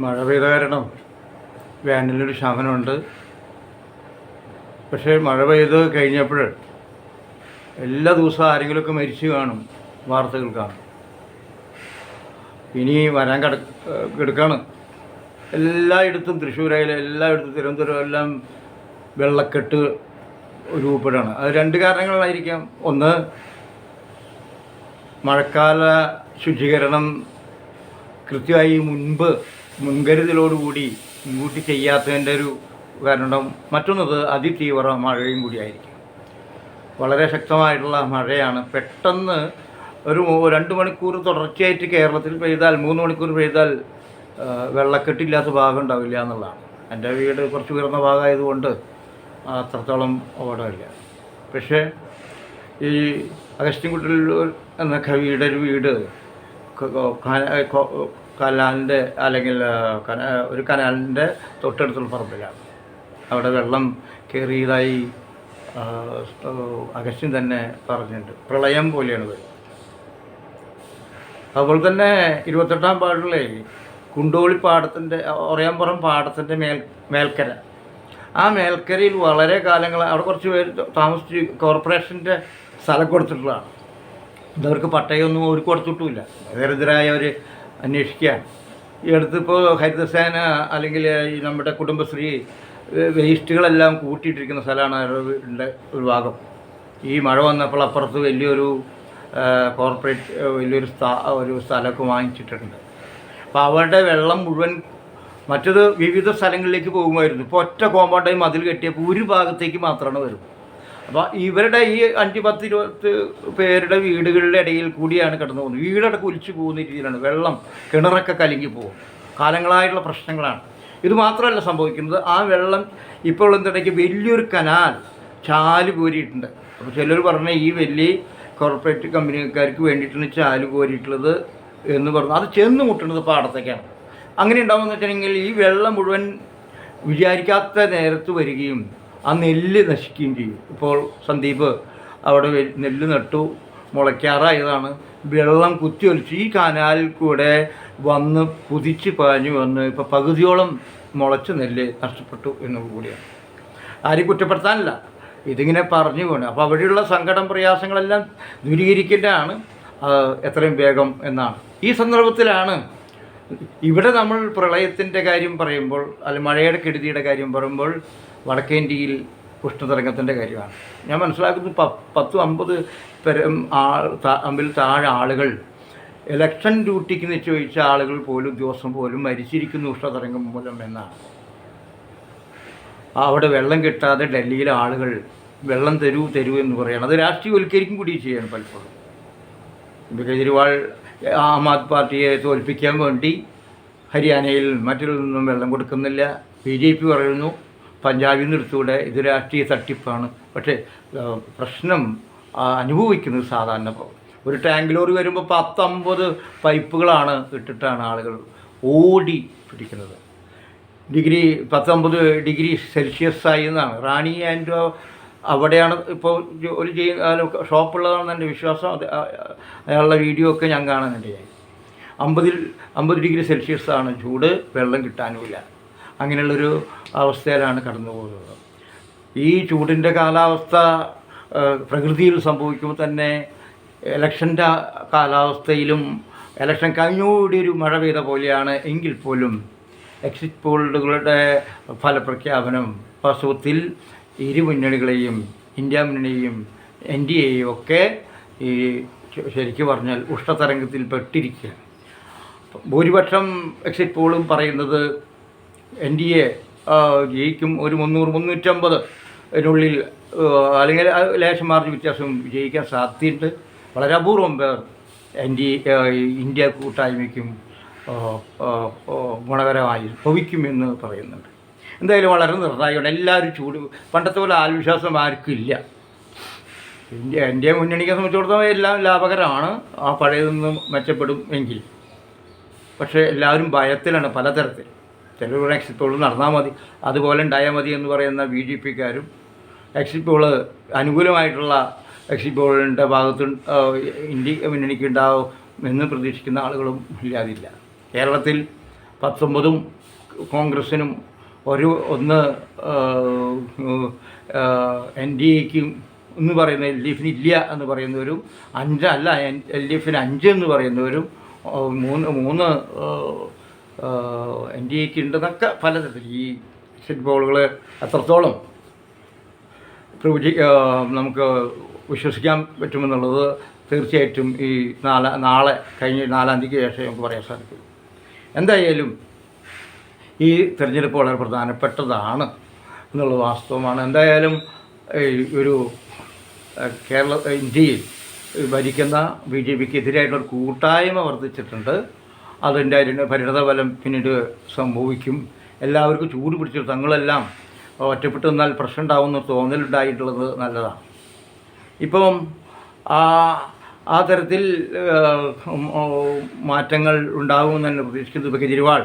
മഴ പെയ്ത കാരണം വേനലൊരു ശമനമുണ്ട്. പക്ഷേ മഴ പെയ്ത് കഴിഞ്ഞപ്പോൾ എല്ലാ ദിവസവും ആരെങ്കിലുമൊക്കെ മരിച്ചു കാണും, വാർത്തകൾ കാണും. ഇനി വരാൻ കിടക്കാണ്. എല്ലായിടത്തും തൃശ്ശൂരായാലും എല്ലായിടത്തും തിരുവനന്തപുരം എല്ലാം വെള്ളക്കെട്ട് രൂപപ്പെടുകയാണ്. അത് രണ്ട് കാരണങ്ങളായിരിക്കാം. ഒന്ന്, മഴക്കാല ശുചീകരണം കൃത്യമായി മുൻകരുതലോടുകൂടി മുൻകൂട്ടി ചെയ്യാത്തതിൻ്റെ ഒരു കാരണം. മറ്റൊന്നത് അതിതീവ്ര മഴയും കൂടിയായിരിക്കും. വളരെ ശക്തമായിട്ടുള്ള മഴയാണ്. പെട്ടെന്ന് ഒരു 2 മണിക്കൂർ തുടർച്ചയായിട്ട് കേരളത്തിൽ പെയ്താൽ, 3 മണിക്കൂർ പെയ്താൽ വെള്ളക്കെട്ടില്ലാത്ത ഭാഗം ഉണ്ടാവില്ല എന്നുള്ളതാണ്. എൻ്റെ വീട് കുറച്ച് ഉയർന്ന ഭാഗമായതുകൊണ്ട് അത്രത്തോളം ഓടമില്ല. പക്ഷേ ഈ അഗസ്റ്റിൻകുട്ടിൽ എന്ന കവിയുടെ ഒരു വീട് കനാലിൻ്റെ അല്ലെങ്കിൽ ഒരു കനാലിൻ്റെ തൊട്ടടുത്തുള്ള പറമ്പിലാണ്. അവിടെ വെള്ളം കയറിയതായി അഗസ്റ്റിൻ തന്നെ പറഞ്ഞിട്ടുണ്ട്. പ്രളയം പോലെയാണത്. അതുപോലെ തന്നെ 28-ാം വാർഡിലെ കുണ്ടോളി പാടത്തിൻ്റെ ഒറയാമ്പുറം പാടത്തിൻ്റെ മേൽക്കര, ആ മേൽക്കരയിൽ വളരെ കാലങ്ങൾ അവിടെ കുറച്ച് പേര് താമസിച്ച് കോർപ്പറേഷൻ്റെ സ്ഥലം കൊടുത്തിട്ടുള്ളതാണ്. ഇതവർക്ക് പട്ടയമൊന്നും അവർക്ക് കൊടുത്തിട്ടുമില്ല. ദരിദ്രരായവർ അന്വേഷിക്കാൻ ഈ അടുത്തിപ്പോൾ ഹരിതസേന അല്ലെങ്കിൽ ഈ നമ്മുടെ കുടുംബശ്രീ വേസ്റ്റുകളെല്ലാം കൂട്ടിയിട്ടിരിക്കുന്ന സ്ഥലമാണ് അവരുടെ വീടിൻ്റെ ഒരു ഭാഗം. ഈ മഴ വന്നപ്പോൾ അപ്പുറത്ത് വലിയൊരു കോർപ്പറേറ്റ് ഒരു സ്ഥലമൊക്കെ വാങ്ങിച്ചിട്ടുണ്ട്. അപ്പോൾ അവരുടെ വെള്ളം മുഴുവൻ മറ്റത് വിവിധ സ്ഥലങ്ങളിലേക്ക് പോകുമായിരുന്നു. ഇപ്പോൾ ഒറ്റ കോമ്പൗണ്ടായി മതിൽ കെട്ടിയപ്പോൾ ഒരു ഭാഗത്തേക്ക് മാത്രമാണ് വരും. അപ്പോൾ ഇവരുടെ ഈ 5, 10, 20 പേരുടെ വീടുകളുടെ ഇടയിൽ കൂടിയാണ് കടന്നു പോകുന്നത്. വീടൊക്കെ ഒലിച്ചു പോകുന്ന രീതിയിലാണ്. വെള്ളം കിണറൊക്കെ കലങ്ങി പോകും. കാലങ്ങളായിട്ടുള്ള പ്രശ്നങ്ങളാണ്. ഇത് മാത്രമല്ല സംഭവിക്കുന്നത്, ആ വെള്ളം ഇപ്പോൾ എന്തിടയ്ക്ക് വലിയൊരു കനാൽ ചാല് കോരിയിട്ടുണ്ട്. അപ്പോൾ ചിലർ പറഞ്ഞ ഈ വലിയ കോർപ്പറേറ്റ് കമ്പനിക്കാർക്ക് വേണ്ടിയിട്ടാണ് ചാല് കോരിയിട്ടുള്ളത് എന്ന് പറഞ്ഞു. അത് ചെന്ന് മുട്ടുന്നത് പാടത്തേക്കാണ്. അങ്ങനെ ഉണ്ടാകുമെന്ന് വെച്ചിട്ടുണ്ടെങ്കിൽ ഈ വെള്ളം മുഴുവൻ വിചാരിക്കാത്ത നേരത്ത് വരികയും ആ നെല്ല് നശിക്കുകയും ചെയ്യും. ഇപ്പോൾ സന്ദീപ് അവിടെ നെല്ല് നട്ടു, മുളയ്ക്കാറായതാണ്. വെള്ളം കുത്തിയൊലിച്ച് ഈ കനാലിൽ കൂടെ വന്ന് കുതിച്ച് പാഞ്ഞു വന്ന് ഇപ്പോൾ പകുതിയോളം മുളച്ച നെല്ല് നഷ്ടപ്പെട്ടു എന്നത് കൂടിയാണ്. ആരും കുറ്റപ്പെടുത്താനില്ല, ഇതിങ്ങനെ പറഞ്ഞു പോകണം. അപ്പോൾ അവിടെയുള്ള സങ്കടം പ്രയാസങ്ങളെല്ലാം ദൂരീകരിക്കേണ്ടതാണ് എത്രയും വേഗം എന്നാണ്. ഈ സന്ദർഭത്തിലാണ് ഇവിടെ നമ്മൾ പ്രളയത്തിൻ്റെ കാര്യം പറയുമ്പോൾ, അല്ലെങ്കിൽ മഴയുടെ കെടുതിയുടെ കാര്യം പറയുമ്പോൾ വടക്കേ ഇന്ത്യയിൽ ഉഷ്ണതരംഗത്തിൻ്റെ കാര്യമാണ്. ഞാൻ മനസ്സിലാക്കുന്നത് 10-50 അമ്പിൽ താഴെ ആളുകൾ ഇലക്ഷൻ ഡ്യൂട്ടിക്ക് നിശ്ചയിച്ച ആളുകൾ പോലും ദിവസം പോലും മരിച്ചിരിക്കുന്നു ഉഷ്ണതരംഗം മൂലം എന്നാണ്. അവിടെ വെള്ളം കിട്ടാതെ ഡൽഹിയിലെ ആളുകൾ വെള്ളം തരൂ എന്ന് പറയുകയാണ്. അത് രാഷ്ട്രീയവൽക്കരിക്കും കൂടി ചെയ്യണം പലപ്പോഴും. കേജ്രിവാൾ ആം ആദ്മി പാർട്ടിയെ തോൽപ്പിക്കാൻ വേണ്ടി ഹരിയാനയിൽ മറ്റൊരു നിന്നും വെള്ളം കൊടുക്കുന്നില്ല. BJP പറയുന്നു പഞ്ചാബിൽ നിന്ന് എടുത്തുകൂടെ, ഇത് രാഷ്ട്രീയ തട്ടിപ്പാണ്. പക്ഷേ പ്രശ്നം അനുഭവിക്കുന്നത് സാധാരണ ഒരു ടാങ്ക് ലോറി വരുമ്പോൾ 10-50 പൈപ്പുകളാണ് ഇട്ടിട്ടാണ് ആളുകൾ ഓടി പിടിക്കുന്നത്. 10-50 ഡിഗ്രി സെൽഷ്യസ് ആയി എന്നാണ്. റാണി ആൻഡ് അവിടെയാണ് ഇപ്പോൾ ഒരു ഷോപ്പുള്ളതാണെന്ന് എൻ്റെ വിശ്വാസം. അയാളുടെ വീഡിയോ ഒക്കെ ഞാൻ കാണാനിടയായി. 50 ഡിഗ്രി സെൽഷ്യസ് ആണ് ചൂട്, വെള്ളം കിട്ടാനുമില്ല. അങ്ങനെയുള്ളൊരു അവസ്ഥയിലാണ് കടന്നു പോകുന്നത്. ഈ ചൂടിൻ്റെ കാലാവസ്ഥ പ്രകൃതിയിൽ സംഭവിക്കുമ്പോൾ തന്നെ ഇലക്ഷൻ്റെ കാലാവസ്ഥയിലും ഇലക്ഷൻ കഴിഞ്ഞോടി ഒരു മഴ പെയ്ത പോലെയാണ്. എങ്കിൽ പോലും എക്സിറ്റ് പോളുകളുടെ ഫലപ്രഖ്യാപനം വാസ്തവത്തിൽ ഇരു മുന്നണികളെയും, ഇന്ത്യ മുന്നണിയെയും NDAയെയും ഒക്കെ ഈ ശരിക്കും പറഞ്ഞാൽ ഉഷ്ണതരംഗത്തിൽ പെട്ടിരിക്കുക. ഭൂരിപക്ഷം എക്സിറ്റ് പോളും പറയുന്നത് NDA ജയിക്കും. ഒരു 300-350 അല്ലെങ്കിൽ ലേശം മാർജിൻ വ്യത്യാസം വിജയിക്കാൻ സാധ്യതയുണ്ട്. വളരെ അപൂർവം പേർ ഇന്ത്യ കൂട്ടായ്മയ്ക്കും ഗുണകരമായി ഭവിക്കുമെന്ന് പറയുന്നുണ്ട്. എന്തായാലും വളരെ നിർണായകമാണ്. എല്ലാവരും പണ്ടത്തെ പോലെ ആത്മവിശ്വാസം ആർക്കും ഇല്ല. ഇന്ത്യ മുന്നണിയെ സംബന്ധിച്ചിടത്തോളം എല്ലാം ലാഭകരമാണ്. ആ പഴയതൊന്നും മെച്ചപ്പെടും എങ്കിൽ. പക്ഷേ എല്ലാവരും ഭയത്തിലാണ് പലതരത്തിൽ. ചിലർ എക്സിറ്റ് പോൾ നടന്നാൽ മതി, അതുപോലെ ഉണ്ടായാൽ മതി എന്ന് പറയുന്ന BJPക്കാരും, എക്സിറ്റ് പോൾ അനുകൂലമായിട്ടുള്ള എക്സിറ്റ് പോളിൻ്റെ ഭാഗത്ത് ഇന്ത്യ മുന്നണിക്ക് എന്ന് പ്രതീക്ഷിക്കുന്ന ആളുകളും ഇല്ലാതില്ല. കേരളത്തിൽ 19 കോൺഗ്രസ്സിനും ഒന്ന് NDAയ്ക്കും എന്ന് പറയുന്ന LDFന് ഇല്ല എന്ന് പറയുന്നവരും 5 അല്ല LDFന് 5 എന്ന് പറയുന്നവരും 3 NDAയ്ക്ക് ഉണ്ടെന്നൊക്കെ പലതരത്തിൽ ഈ എക്സിറ്റ് പോളുകൾ എത്രത്തോളം നമുക്ക് വിശ്വസിക്കാൻ പറ്റുമെന്നുള്ളത് തീർച്ചയായിട്ടും ഈ നാളെ കഴിഞ്ഞ 4-ാം തീയതിക്ക് ശേഷം നമുക്ക് പറയാൻ സാധിക്കും. എന്തായാലും ഈ തിരഞ്ഞെടുപ്പ് വളരെ പ്രധാനപ്പെട്ടതാണ് എന്നുള്ളത് വാസ്തവമാണ്. എന്തായാലും ഒരു ഇന്ത്യയിൽ ഭരിക്കുന്ന BJPക്ക് എതിരായിട്ടുള്ള കൂട്ടായ്മ വർദ്ധിച്ചിട്ടുണ്ട്. അതിൻ്റെ പരിണതഫലം പിന്നീട് സംഭവിക്കും. എല്ലാവർക്കും ചൂട് പിടിച്ചിട്ട് തങ്ങളെല്ലാം ഒറ്റപ്പെട്ട് നിന്നാൽ പ്രശ്നം ഉണ്ടാവുമെന്ന് തോന്നലുണ്ടായിട്ടുള്ളത് നല്ലതാണ്. ഇപ്പം ആ തരത്തിൽ മാറ്റങ്ങൾ ഉണ്ടാകുമെന്ന് തന്നെ പ്രതീക്ഷിക്കുന്നത്. ഇപ്പോൾ കെജ്രിവാൾ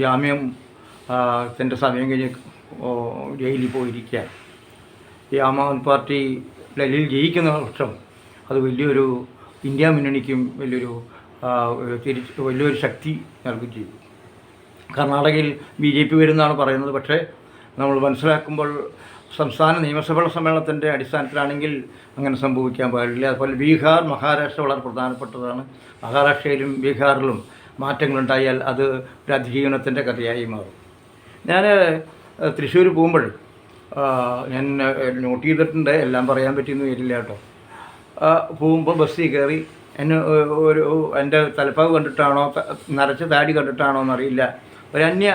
ജാമ്യം തൻ്റെ സമയം കഴിഞ്ഞ് ജയിലിൽ പോയിരിക്കുക. ഈ ആം ആദ്മി പാർട്ടി ഡൽഹിയിൽ ജയിക്കുന്ന പക്ഷം അത് വലിയൊരു ഇന്ത്യ മുന്നണിക്കും വലിയൊരു ശക്തി നൽകുകയും ചെയ്തു. കർണാടകയിൽ BJP വരുന്നതാണ് പറയുന്നത്. പക്ഷേ നമ്മൾ മനസ്സിലാക്കുമ്പോൾ സംസ്ഥാന നിയമസഭയുടെ സമ്മേളനത്തിൻ്റെ അടിസ്ഥാനത്തിലാണെങ്കിൽ അങ്ങനെ സംഭവിക്കാൻ പാടില്ല. അതുപോലെ ബീഹാർ, മഹാരാഷ്ട്ര വളരെ പ്രധാനപ്പെട്ടതാണ്. മഹാരാഷ്ട്രയിലും ബീഹാറിലും മാറ്റങ്ങളുണ്ടായാൽ അത് ഒരു അതിജീവനത്തിൻ്റെ കഥയായി മാറും. ഞാൻ തൃശ്ശൂർ പോകുമ്പോൾ ഞാൻ നോട്ട് ചെയ്തിട്ടുണ്ട്, എല്ലാം പറയാൻ പറ്റിയെന്ന് വരില്ല കേട്ടോ. പോകുമ്പോൾ ബസ്സിൽ കയറി എൻ്റെ തലപ്പാവ് കണ്ടിട്ടാണോ നരച്ച താടി കണ്ടിട്ടാണോ എന്നറിയില്ല, ഒരു അന്യ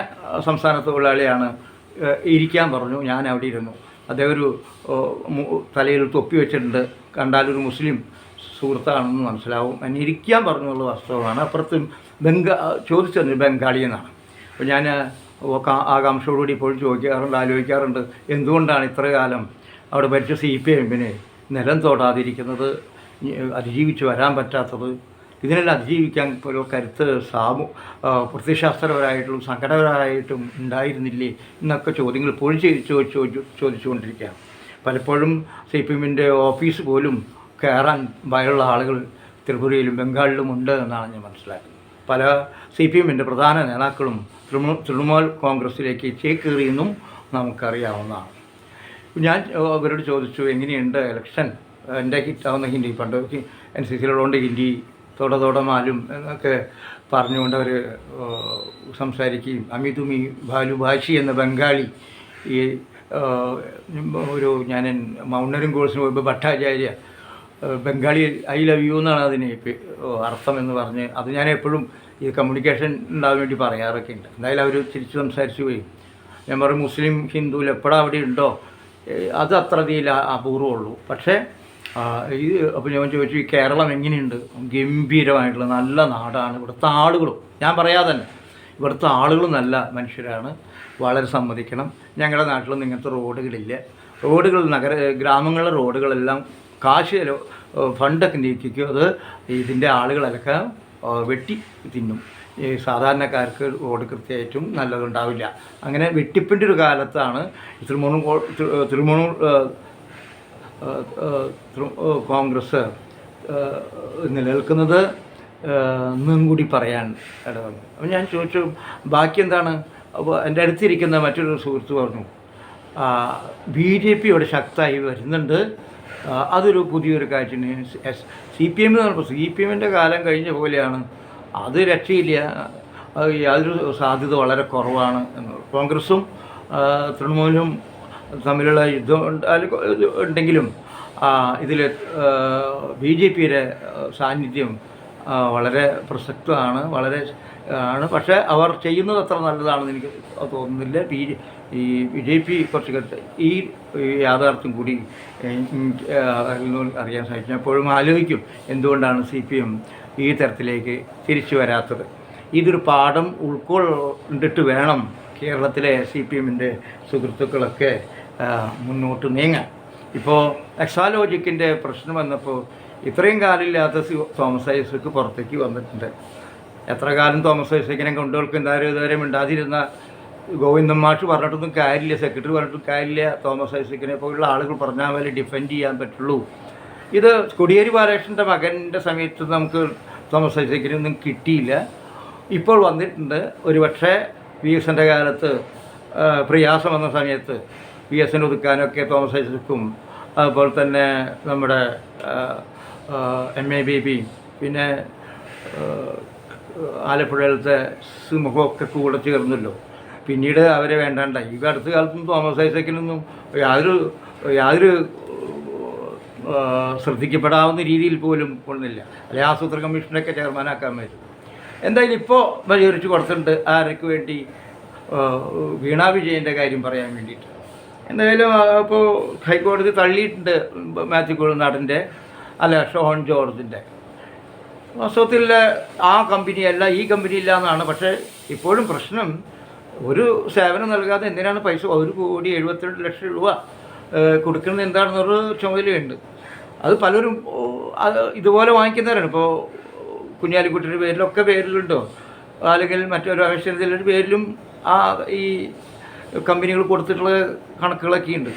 സംസ്ഥാന തൊഴിലാളിയാണ് ഇരിക്കാൻ പറഞ്ഞു. ഞാൻ അവിടെ ഇരുന്നു. അദ്ദേഹം ഒരു തലയിൽ തൊപ്പി വെച്ചിട്ടുണ്ട്. കണ്ടാലൊരു മുസ്ലിം സുഹൃത്താണെന്ന് മനസ്സിലാവും. എന്നെ ഇരിക്കാൻ പറഞ്ഞുള്ള വാസ്തവമാണ്. അപ്പുറത്ത് ചോദിച്ചത് ബംഗാളി എന്നാണ്. അപ്പോൾ ഞാൻ ആകാംക്ഷയോടുകൂടി ഇപ്പോഴും ആലോചിക്കാറുണ്ട് എന്തുകൊണ്ടാണ് ഇത്ര കാലം അവിടെ ഭരിച്ച CPM-ന് നിലം തൊടാതിരിക്കുന്നത്, അതിജീവിച്ച് വരാൻ പറ്റാത്തത്. ഇതിനെല്ലാം അതിജീവിക്കാൻ ഒരു കരുത്ത് പ്രത്യയശാസ്ത്രപരമായിട്ടും സംഘടനപരമായിട്ടും ഉണ്ടായിരുന്നില്ലേ എന്നൊക്കെ ചോദ്യങ്ങൾ ഇപ്പോഴും ചോദിച്ചുകൊണ്ടിരിക്കുകയാണ്. പലപ്പോഴും CPM-ൻ്റെ ഓഫീസ് പോലും കയറാൻ ഭയമുള്ള ആളുകൾ ത്രിപുരയിലും ബംഗാളിലും ഉണ്ട് എന്നാണ് ഞാൻ മനസ്സിലാക്കുന്നത്. പല CPM-ൻ്റെ പ്രധാന നേതാക്കളും തൃണമൂൽ കോൺഗ്രസ്സിലേക്ക് ചേക്കേറിയെന്നും നമുക്കറിയാവുന്നതാണ്. ഞാൻ അവരോട് ചോദിച്ചു എങ്ങനെയുണ്ട് ഇലക്ഷൻ, എൻ്റെ ഹിറ്റാവുന്ന ഹിന്ദി, പണ്ട് NCCയിലുള്ളതുകൊണ്ട് ഹിന്ദി തോടമാലും എന്നൊക്കെ പറഞ്ഞുകൊണ്ട് അവർ സംസാരിക്കുകയും അമിതുമി ഭാഷി എന്ന ബംഗാളി ഈ ഞാൻ മൗണ്ടനും കോഴ്സിന് പോയപ്പോൾ Bhattacharya Bengali I love you എന്നാണ് അതിന് അർത്ഥം എന്ന് പറഞ്ഞ് അത് ഞാൻ എപ്പോഴും ഈ കമ്മ്യൂണിക്കേഷൻ ഉണ്ടാകാൻ വേണ്ടി പറയാറൊക്കെ ഉണ്ട്. എന്തായാലും അവർ തിരിച്ച് സംസാരിച്ചു പോയി. ഞാൻ പറയും മുസ്ലിം ഹിന്ദുവിൽ എപ്പോഴും അവിടെ ഉണ്ടോ, അത് അത്ര അധികം അപൂർവമുള്ളൂ. പക്ഷേ അപ്പോൾ ഞാൻ ചോദിച്ചു ഈ കേരളം എങ്ങനെയുണ്ട്? ഗംഭീരമായിട്ടുള്ള നല്ല നാടാണ്. ഇവിടുത്തെ ആളുകളും ഞാൻ പറയാതെ തന്നെ ഇവിടുത്തെ ആളുകളും നല്ല മനുഷ്യരാണ്, വളരെ സമ്മതിക്കണം. ഞങ്ങളുടെ നാട്ടിലൊന്നും ഇങ്ങനത്തെ റോഡുകളില്ല. ഗ്രാമങ്ങളിലെ റോഡുകളെല്ലാം കാശ് ഫണ്ടൊക്കെ നീക്കിക്കും, അത് ഇതിൻ്റെ ആളുകളൊക്കെ വെട്ടി തിന്നും. ഈ സാധാരണക്കാർക്ക് റോഡ് കൃത്യമായിട്ടും നല്ലതുണ്ടാവില്ല. അങ്ങനെ വെട്ടിപ്പിൻ്റെ ഒരു കാലത്താണ് തൃണമൂൽ കോൺഗ്രസ് നിലനിൽക്കുന്നത് എന്നും കൂടി പറയാൻ ഇടവന്നു. അപ്പോൾ ഞാൻ ചോദിച്ചു ബാക്കി എന്താണ്? അപ്പോൾ എൻ്റെ അടുത്തിരിക്കുന്ന മറ്റൊരു സുഹൃത്ത് പറഞ്ഞു BJP ഇവിടെ ശക്തമായി വരുന്നുണ്ട്, അതൊരു പുതിയൊരു കാഴ്ചയാണ്. CPM എന്ന് പറഞ്ഞപ്പോൾ CPM-ൻ്റെ കാലം കഴിഞ്ഞ പോലെയാണ്, അത് രക്ഷയില്ല, യാതൊരു സാധ്യത വളരെ കുറവാണ് എന്ന്. കോൺഗ്രസും തൃണമൂലും തമ്മിലുള്ള യുദ്ധം ഉണ്ടെങ്കിലും ഇതിൽ BJP-യുടെ സാന്നിധ്യം വളരെ പ്രസക്തമാണ്, വളരെ ആണ്. പക്ഷേ അവർ ചെയ്യുന്നത് അത്ര നല്ലതാണെന്ന് എനിക്ക് തോന്നുന്നില്ല. ഈ BJP കുറച്ച് ഈ യാഥാർത്ഥ്യം കൂടി അറിയാൻ സാധിക്കും. എപ്പോഴും ആലോചിക്കും എന്തുകൊണ്ടാണ് CPM ഈ തരത്തിലേക്ക് തിരിച്ചു വരാത്തത്. ഇതൊരു പാഠം ഉൾക്കൊണ്ടിട്ട് വേണം കേരളത്തിലെ CPM-ൻ്റെ സുഹൃത്തുക്കളൊക്കെ മുന്നോട്ട് നീങ്ങാൻ. ഇപ്പോൾ എക്സാലോജിക്കിൻ്റെ പ്രശ്നം വന്നപ്പോൾ ഇത്രയും കാലമില്ലാത്ത തോമസ് ഐസക്ക് പുറത്തേക്ക് വന്നിട്ടുണ്ട്. എത്ര കാലം തോമസ് ഐസക്കിനെ കൊണ്ടുപോൾക്ക് എന്തായാലും ഇതുവരെ മിണ്ടാതിരുന്ന ഗോവിന്ദൻ മാഷ് പറഞ്ഞിട്ടൊന്നും കാര്യമില്ല, സെക്രട്ടറി പറഞ്ഞിട്ടും കാര്യമില്ല. തോമസ് ഐസക്കിനെ പോലുള്ള ആളുകൾ പറഞ്ഞാൽ പോലെ ഡിഫെൻഡ് ചെയ്യാൻ പറ്റുള്ളൂ ഇത് കോടിയേരി ബാലകൃഷ്ണൻ്റെ മകൻ്റെ സമയത്ത് നമുക്ക് തോമസ് ഐസക്കിനൊന്നും കിട്ടിയില്ല. ഇപ്പോൾ വന്നിട്ടുണ്ട്. ഒരുപക്ഷെ വി എസിൻ്റെ കാലത്ത് പ്രയാസം വന്ന സമയത്ത് വി എസിന് ഒതുക്കാനൊക്കെ തോമസ് ഐസക്കും അതുപോലെ തന്നെ നമ്മുടെ MA ബേബി പിന്നെ ആലപ്പുഴയിലത്തെ സിംഹമൊക്കെ കൂടെ ചേർന്നല്ലോ. പിന്നീട് അവരെ വേണ്ടാണ്ടായി. ഈ അടുത്ത കാലത്തൊന്നും തോമസ് ഐസക്കിനൊന്നും യാതൊരു ശ്രദ്ധിക്കപ്പെടാവുന്ന രീതിയിൽ പോലും കൊള്ളില്ല. അല്ലെങ്കിൽ ആസൂത്രണ കമ്മീഷനൊക്കെ ചെയർമാനാക്കാൻ പറ്റും. എന്തായാലും ഇപ്പോൾ പരിഹരിച്ച് കൊടുത്തിട്ടുണ്ട്. ആർക്ക് വേണ്ടി? വീണാ വിജയൻ്റെ കാര്യം പറയാൻ വേണ്ടിയിട്ട്. എന്തായാലും ഇപ്പോൾ ഹൈക്കോടതി തള്ളിയിട്ടുണ്ട് മാത്യു കുഴൽനാടൻ്റെ ഷോൺ ജോർജിൻ്റെ. വാസ്തവത്തിൽ ആ കമ്പനിയല്ല ഈ കമ്പനി ഇല്ല എന്നാണ്. പക്ഷേ ഇപ്പോഴും പ്രശ്നം ഒരു സേവനം നൽകാതെ എന്തിനാണ് പൈസ 1,72,00,000 രൂപ കൊടുക്കുന്നത് എന്താണെന്നൊരു ചുമതലയുണ്ട്. അത് പലരും ഇതുപോലെ വാങ്ങിക്കുന്നവരാണ്. ഇപ്പോൾ കുഞ്ഞാലിക്കുട്ടിയുടെ പേരിലൊക്കെ പേരിലുണ്ടോ, അല്ലെങ്കിൽ മറ്റൊരു ആവശ്യത്തിൻ്റെ പേരിലും ഈ കമ്പനികൾ കൊടുത്തിട്ടുള്ള കണക്കുകളൊക്കെ ഉണ്ട്.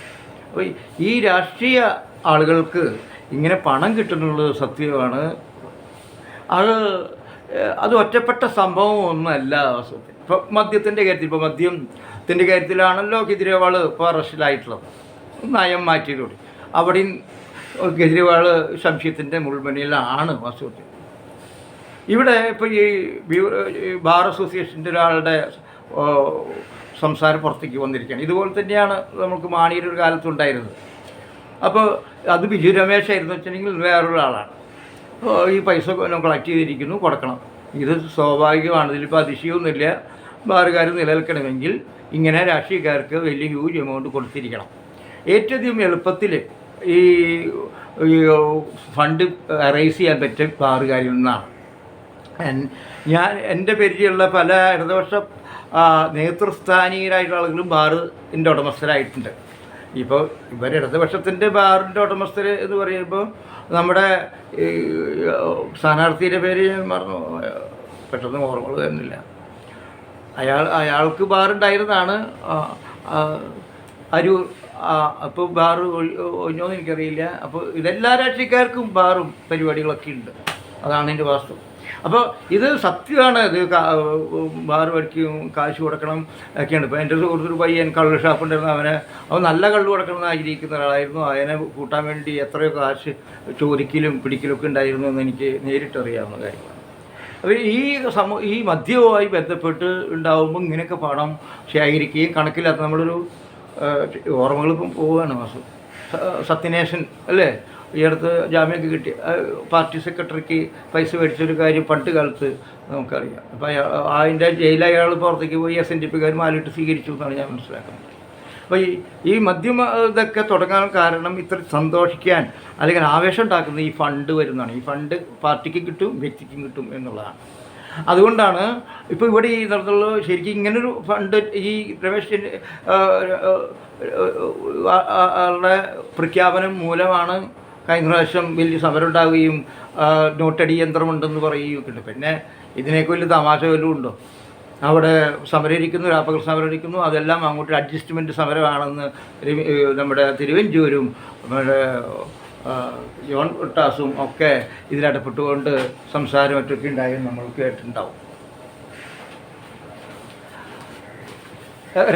അപ്പോൾ ഈ രാഷ്ട്രീയ ആളുകൾക്ക് ഇങ്ങനെ പണം കിട്ടുന്നുള്ളത് സത്യമാണ്. അത് ഒറ്റപ്പെട്ട സംഭവം ഒന്നുമല്ല വാസ്തവത്തിൽ. ഇപ്പോൾ മദ്യത്തിൻ്റെ കാര്യത്തിലാണല്ലോ കെജ്രിവാൾ ഇപ്പോൾ അറസ്റ്റിലായിട്ടുള്ളത്. നയം മാറ്റിയതോടെ അവിടെയും കെജ്രിവാൾ സംശയത്തിൻ്റെ മുൾമുനയിലാണ് വാസ്തവത്തിൽ. ഇവിടെ ഇപ്പോൾ ഈ ബാർ അസോസിയേഷൻ്റെ ഒരാളുടെ സംസാരം പുറത്തേക്ക് വന്നിരിക്കുകയാണ്. ഇതുപോലെ തന്നെയാണ് നമുക്ക് മാണിയുടെ ഒരു കാലത്തുണ്ടായിരുന്നത്. അപ്പോൾ അത് ബിജു രമേശായിരുന്നു വെച്ചിട്ടുണ്ടെങ്കിൽ വേറൊരാളാണ്. ഈ പൈസ കളക്ട് ചെയ്തിരിക്കുന്നു, കൊടുക്കണം. ഇത് സ്വാഭാവികമാണ്. ഇതിലിപ്പോൾ അതിശയമൊന്നുമില്ല. ബാറുകാർ നിലനിൽക്കണമെങ്കിൽ ഇങ്ങനെ രാഷ്ട്രീയക്കാർക്ക് വലിയ ഹ്യൂജ് എമൗണ്ട് കൊടുത്തിരിക്കണം. ഏറ്റവും എളുപ്പത്തിൽ ഈ ഫണ്ട് റൈസ് ചെയ്യാൻ പറ്റും ബാറുകാരിൽ നിന്നാണ്. എൻ്റെ പരിചയമുള്ള പല ഇടതുപക്ഷ നേതൃസ്ഥാനീയരായിട്ടുള്ള ആളുകളും ബാറിൻ്റെ ഉടമസ്ഥരായിട്ടുണ്ട്. ഇപ്പോൾ ഇടതുപക്ഷത്തിൻ്റെ ബാറിൻ്റെ ഉടമസ്ഥർ എന്ന് പറയുമ്പോൾ നമ്മുടെ സ്ഥാനാർത്ഥിയുടെ പേര് ഞാൻ മറന്നു, പെട്ടെന്ന് ഓർമ്മകൾ വരുന്നില്ല. അയാൾക്ക് ബാറുണ്ടായിരുന്നതാണ് അരൂർ. അപ്പോൾ ബാറ് ഒഴിഞ്ഞോന്ന് എനിക്കറിയില്ല. അപ്പോൾ ഇതെല്ലാ രാഷ്ട്രീയക്കാർക്കും ബാറും പരിപാടികളൊക്കെ ഉണ്ട്. അതാണ് എൻ്റെ വാസ്തവം. അപ്പോൾ ഇത് സത്യമാണ്. ഇത് ബാറ് പഠിക്കും, കാശ് കൊടുക്കണം ഒക്കെയാണ്. ഇപ്പോൾ എൻ്റെ സുഹൃത്തൊരു പയ്യൻ കള്ള് ഷാപ്പുണ്ടായിരുന്നു. അവൻ നല്ല കള്ള് കൊടുക്കണം എന്ന് ആഗ്രഹിക്കുന്ന ഒരാളായിരുന്നു. അതിനെ കൂട്ടാൻ വേണ്ടി എത്രയോ കാശ് ചോദിക്കലും പിടിക്കലൊക്കെ ഉണ്ടായിരുന്നു എന്ന് എനിക്ക് നേരിട്ടറിയാവുന്ന കാര്യമാണ്. അപ്പോൾ ഈ മദ്യവുമായി ബന്ധപ്പെട്ട് ഉണ്ടാകുമ്പോൾ ഇങ്ങനെയൊക്കെ പണം ശേഖരിക്കുകയും കണക്കില്ലാത്ത നമ്മളൊരു ഓർമ്മകളിപ്പം പോവുകയാണ്. മാസം സത്യനേശൻ അല്ലേ, ഈ അടുത്ത് ജാമ്യമൊക്കെ കിട്ടി പാർട്ടി സെക്രട്ടറിക്ക് പൈസ മേടിച്ചൊരു കാര്യം പണ്ട് കാലത്ത് നമുക്കറിയാം. അപ്പോൾ അതിൻ്റെ ജയിലിൽ അയാൾ പുറത്തേക്ക് പോയി SNDPക്കാർ മാലിട്ട് സ്വീകരിച്ചു എന്നാണ് ഞാൻ മനസ്സിലാക്കുന്നത്. അപ്പോൾ ഈ മദ്യം ഇതൊക്കെ തുടങ്ങാൻ കാരണം ഇത്ര സന്തോഷിക്കാൻ അല്ലെങ്കിൽ ആവേശം ഉണ്ടാക്കുന്ന ഈ ഫണ്ട് വരുന്നതാണ്. ഈ ഫണ്ട് പാർട്ടിക്ക് കിട്ടും, വ്യക്തിക്കും കിട്ടും എന്നുള്ളതാണ്. അതുകൊണ്ടാണ് ഇപ്പോൾ ഇവിടെ ഈ നടത്തുള്ള ശരിക്കും ഇങ്ങനൊരു ഫണ്ട് ഈ രമേശ് ആളുടെ പ്രഖ്യാപനം മൂലമാണ് കഴിഞ്ഞ പ്രാവശ്യം വലിയ സമരം ഉണ്ടാവുകയും നോട്ടടി യന്ത്രമുണ്ടെന്ന് പറയുകയൊക്കെ ഉണ്ട്. പിന്നെ ഇതിനേക്ക് വലിയ തമാശ വല്ലതും ഉണ്ടോ? അവിടെ സമരം ഇരിക്കുന്നു, രാപ്പകൽ സമരം ഇരിക്കുന്നു, അതെല്ലാം അങ്ങോട്ട് അഡ്ജസ്റ്റ്മെൻറ്റ് സമരമാണെന്ന് നമ്മുടെ തിരുവഞ്ചൂരും നമ്മുടെ ജോൺ ബ്രിട്ടാസും ഒക്കെ ഇതിലിടപെട്ടുകൊണ്ട് സംസാരം മറ്റൊക്കെ ഉണ്ടായെന്ന് നമ്മൾ കേട്ടിട്ടുണ്ടാവും.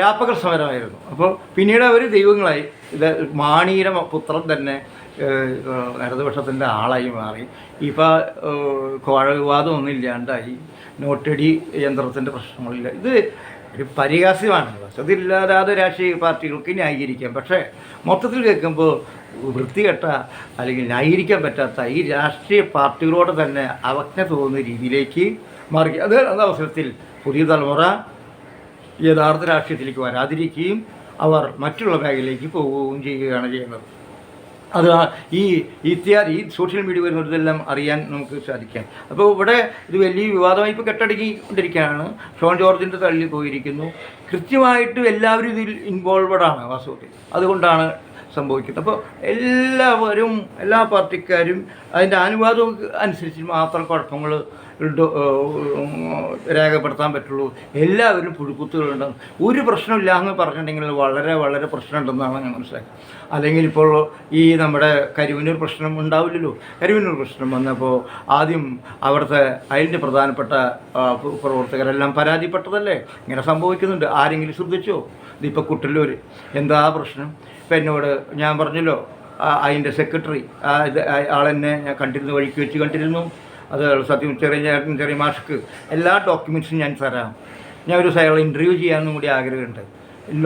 രാപ്പകൽ സമരമായിരുന്നു. അപ്പോൾ പിന്നീട് അവർ ദൈവങ്ങളായി. ഇത് മാണിയുടെ പുത്രൻ തന്നെ ഇടതുപക്ഷത്തിൻ്റെ ആളായി മാറി. ഇപ്പോൾ കോഴ വിവാദമൊന്നും ഇല്ലാണ്ടായി, നോട്ടടി യന്ത്രത്തിൻ്റെ പ്രശ്നങ്ങളില്ല. ഇത് ഒരു പരിഹാസ്യമാണ്. അതില്ലാതെ രാഷ്ട്രീയ പാർട്ടികൾക്ക് ന്യായീകരിക്കാം. പക്ഷേ മൊത്തത്തിൽ കേൾക്കുമ്പോൾ വൃത്തികെട്ട അല്ലെങ്കിൽ ന്യായീകരിക്കാൻ പറ്റാത്ത ഈ രാഷ്ട്രീയ പാർട്ടികളോട് തന്നെ അവജ്ഞ തോന്നുന്ന രീതിയിലേക്ക് മാറി. അത് അവസരത്തിൽ പുതിയ തലമുറ യഥാർത്ഥ രാഷ്ട്രീയത്തിലേക്ക് വരാതിരിക്കുകയും അവർ മറ്റുള്ള മേഖലയിലേക്ക് പോവുകയും ചെയ്യുകയാണ് ചെയ്യുന്നത്. അത് ഈ സോഷ്യൽ മീഡിയ വരുന്നതെല്ലാം അറിയാൻ നമുക്ക് സാധിക്കാം. അപ്പോൾ ഇവിടെ ഇത് വലിയ വിവാദമായി ഇപ്പോൾ കെട്ടടങ്ങിക്കൊണ്ടിരിക്കുകയാണ്. ഷോൺ ജോർജിൻ്റെ തള്ളി പോയിരിക്കുന്നു. കൃത്യമായിട്ട് എല്ലാവരും ഇതിൽ ഇൻവോൾവഡാണ് വാസ്തവത്തിൽ. അതുകൊണ്ടാണ് സംഭവിക്കുന്നത്. അപ്പോൾ എല്ലാവരും, എല്ലാ പാർട്ടിക്കാരും അതിൻ്റെ അനുവാദം അനുസരിച്ച് മാത്രം കുഴപ്പങ്ങൾ രേഖപ്പെടുത്താൻ പറ്റുള്ളൂ. എല്ലാവരും പുഴുക്കുത്തുകളുണ്ടാകും. ഒരു പ്രശ്നമില്ല എന്ന് പറഞ്ഞിട്ടുണ്ടെങ്കിൽ വളരെ വളരെ പ്രശ്നമുണ്ടെന്നാണ് ഞാൻ മനസ്സിലാക്കുന്നത്. അല്ലെങ്കിൽ ഇപ്പോൾ ഈ നമ്മുടെ കരുവന്നൂർ പ്രശ്നം ഉണ്ടാവില്ലല്ലോ. കരുവന്നൂർ പ്രശ്നം വന്നപ്പോൾ ആദ്യം അവിടുത്തെ അതിൻ്റെ പ്രധാനപ്പെട്ട പ്രവർത്തകരെല്ലാം പരാതിപ്പെട്ടതല്ലേ. ഇങ്ങനെ സംഭവിക്കുന്നുണ്ട്. ആരെങ്കിലും ശ്രദ്ധിച്ചോ? ഇതിപ്പോൾ കുട്ടല്ലൂർ എന്താ പ്രശ്നം? ഇപ്പം എന്നോട് ഞാൻ പറഞ്ഞല്ലോ, അതിൻ്റെ സെക്രട്ടറി ആളെന്നെ ഞാൻ കണ്ടിരുന്നു, വഴിക്ക് വെച്ച് കണ്ടിരുന്നു. അത് സത്യം ചെറിയ മാഷ്ക്ക് എല്ലാ ഡോക്യുമെൻറ്റ്സും ഞാൻ തരാം. ഞാൻ ഒരു അയാളെ ഇൻ്റർവ്യൂ ചെയ്യാനും കൂടി ആഗ്രഹമുണ്ട്.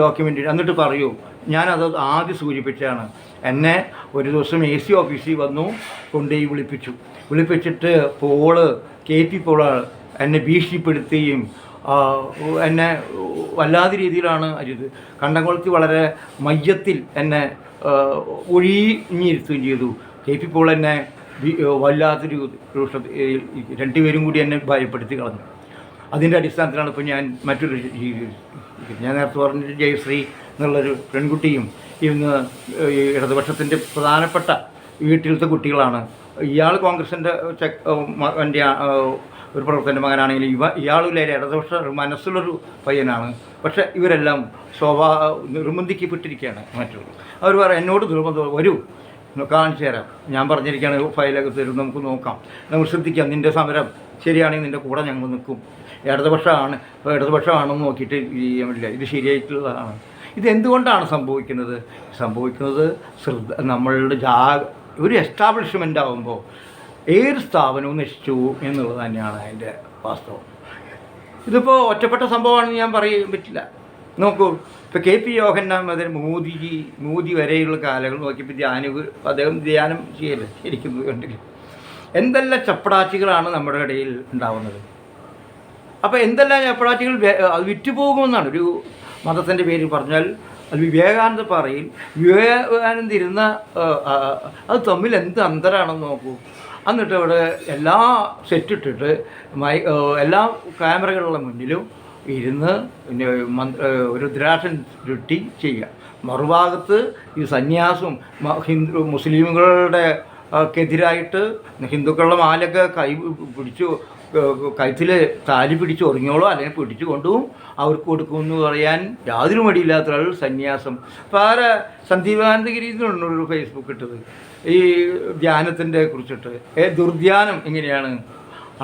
ഡോക്യുമെൻ്റ് എന്നിട്ട് പറയൂ. ഞാനത് ആദ്യം സൂചിപ്പിച്ചാണ്. എന്നെ ഒരു ദിവസം AC ഓഫീസിൽ വന്നു കൊണ്ടുപോയി വിളിപ്പിച്ചിട്ട് KP പോള് എന്നെ ഭീഷണിപ്പെടുത്തുകയും എന്നെ വല്ലാത്ത രീതിയിലാണ് അരുത്. കണ്ടംകുളത്തി വളരെ മയ്യത്തിൽ എന്നെ ഒഴിഞ്ഞിരുത്തുകയും ചെയ്തു. KP പോൾ എന്നെ വല്ലാത്തൊരു രണ്ടുപേരും കൂടി എന്നെ ഭയപ്പെടുത്തി കളഞ്ഞു. അതിൻ്റെ അടിസ്ഥാനത്തിലാണ് ഇപ്പോൾ ഞാൻ മറ്റൊരു ഞാൻ നേരത്തെ പറഞ്ഞ ജയശ്രീ എന്നുള്ളൊരു പെൺകുട്ടിയും ഇന്ന് ഇടതുപക്ഷത്തിൻ്റെ പ്രധാനപ്പെട്ട വീട്ടിലത്തെ കുട്ടികളാണ്. ഇയാൾ കോൺഗ്രസിൻ്റെ എൻ്റെ ഒരു പ്രവർത്തൻ്റെ മകനാണെങ്കിലും ഇയാളിലെ ഇടതുപക്ഷ മനസ്സുള്ളൊരു പയ്യനാണ്. പക്ഷേ ഇവരെല്ലാം നിർബന്ധിക്കപ്പെട്ടിരിക്കുകയാണ് മറ്റുള്ളവർ. അവർ പറയും എന്നോട് നിർബന്ധം വരൂ കാണിച്ചു തരാം. ഞാൻ പറഞ്ഞിരിക്കുകയാണ് ഫയലൊക്കെ തരും, നമുക്ക് നോക്കാം, നമുക്ക് ശ്രദ്ധിക്കാം, നിൻ്റെ സമരം ശരിയാണെങ്കിൽ നിൻ്റെ കൂടെ ഞങ്ങൾ നിൽക്കും. ഇടതുപക്ഷമാണെന്ന് നോക്കിയിട്ട് ചെയ്യാൻ ഇത് ശരിയായിട്ടുള്ളതാണ്. ഇതെന്തുകൊണ്ടാണ് സംഭവിക്കുന്നത് നമ്മളുടെ ഒരു എസ്റ്റാബ്ലിഷ്മെൻ്റ് ആകുമ്പോൾ ഏത് സ്ഥാപനവും നശിച്ചു എന്നുള്ളത് തന്നെയാണ് അതിൻ്റെ വാസ്തവം. ഇതിപ്പോൾ ഒറ്റപ്പെട്ട സംഭവമാണെന്ന് ഞാൻ പറയാൻ പറ്റില്ല. നോക്കൂ, ഇപ്പോൾ KP യോഹന്നാൻ മുതൽ മോദി വരെയുള്ള കാലങ്ങൾ നോക്കിയപ്പോൾ അദ്ദേഹം ധ്യാനം ചെയ്യല്ലേ ഇരിക്കുന്നത് കണ്ടില്ല. എന്തെല്ലാം ചപ്പടാച്ചികളാണ് നമ്മുടെ ഇടയിൽ ഉണ്ടാവുന്നത്. അപ്പോൾ എന്തെല്ലാം ചപ്പടാച്ചികൾ അത് വിറ്റുപോകുമെന്നാണ് ഒരു മതത്തിൻ്റെ പേരിൽ പറഞ്ഞാൽ. അത് വിവേകാനന്ദ പറയിൽ വിവേകാനന്ദ ഇരുന്ന അത് തമ്മിൽ എന്ത് അന്തരാണെന്ന് നോക്കൂ. എന്നിട്ട് അവിടെ എല്ലാ സെറ്റിട്ടിട്ട് എല്ലാ ക്യാമറകളുടെ മുന്നിലും ഇരുന്ന് ഒരു ദ്രാക്ഷൻ ചുട്ടി ചെയ്യുക. മറുഭാഗത്ത് ഈ സന്യാസും മുസ്ലിമുകളുടെ ക്കെതിരായിട്ട് ഹിന്ദുക്കളുടെ മാലൊക്കെ കഴുത്തിൽ താലി പിടിച്ച് ഉറങ്ങിയോളോ അല്ലെങ്കിൽ പിടിച്ചു കൊണ്ടുപോകും, അവർക്ക് കൊടുക്കുമെന്ന് പറയാൻ യാതൊരു മടിയില്ലാത്ത ആൾ സന്യാസം. അപ്പോൾ സന്ദീപാനന്ദഗിരി എന്നൊരു ഫേസ്ബുക്ക് ഇട്ടത് ഈ ധ്യാനത്തിൻ്റെ കുറിച്ചിട്ട്. ദുർധ്യാനം എങ്ങനെയാണ്?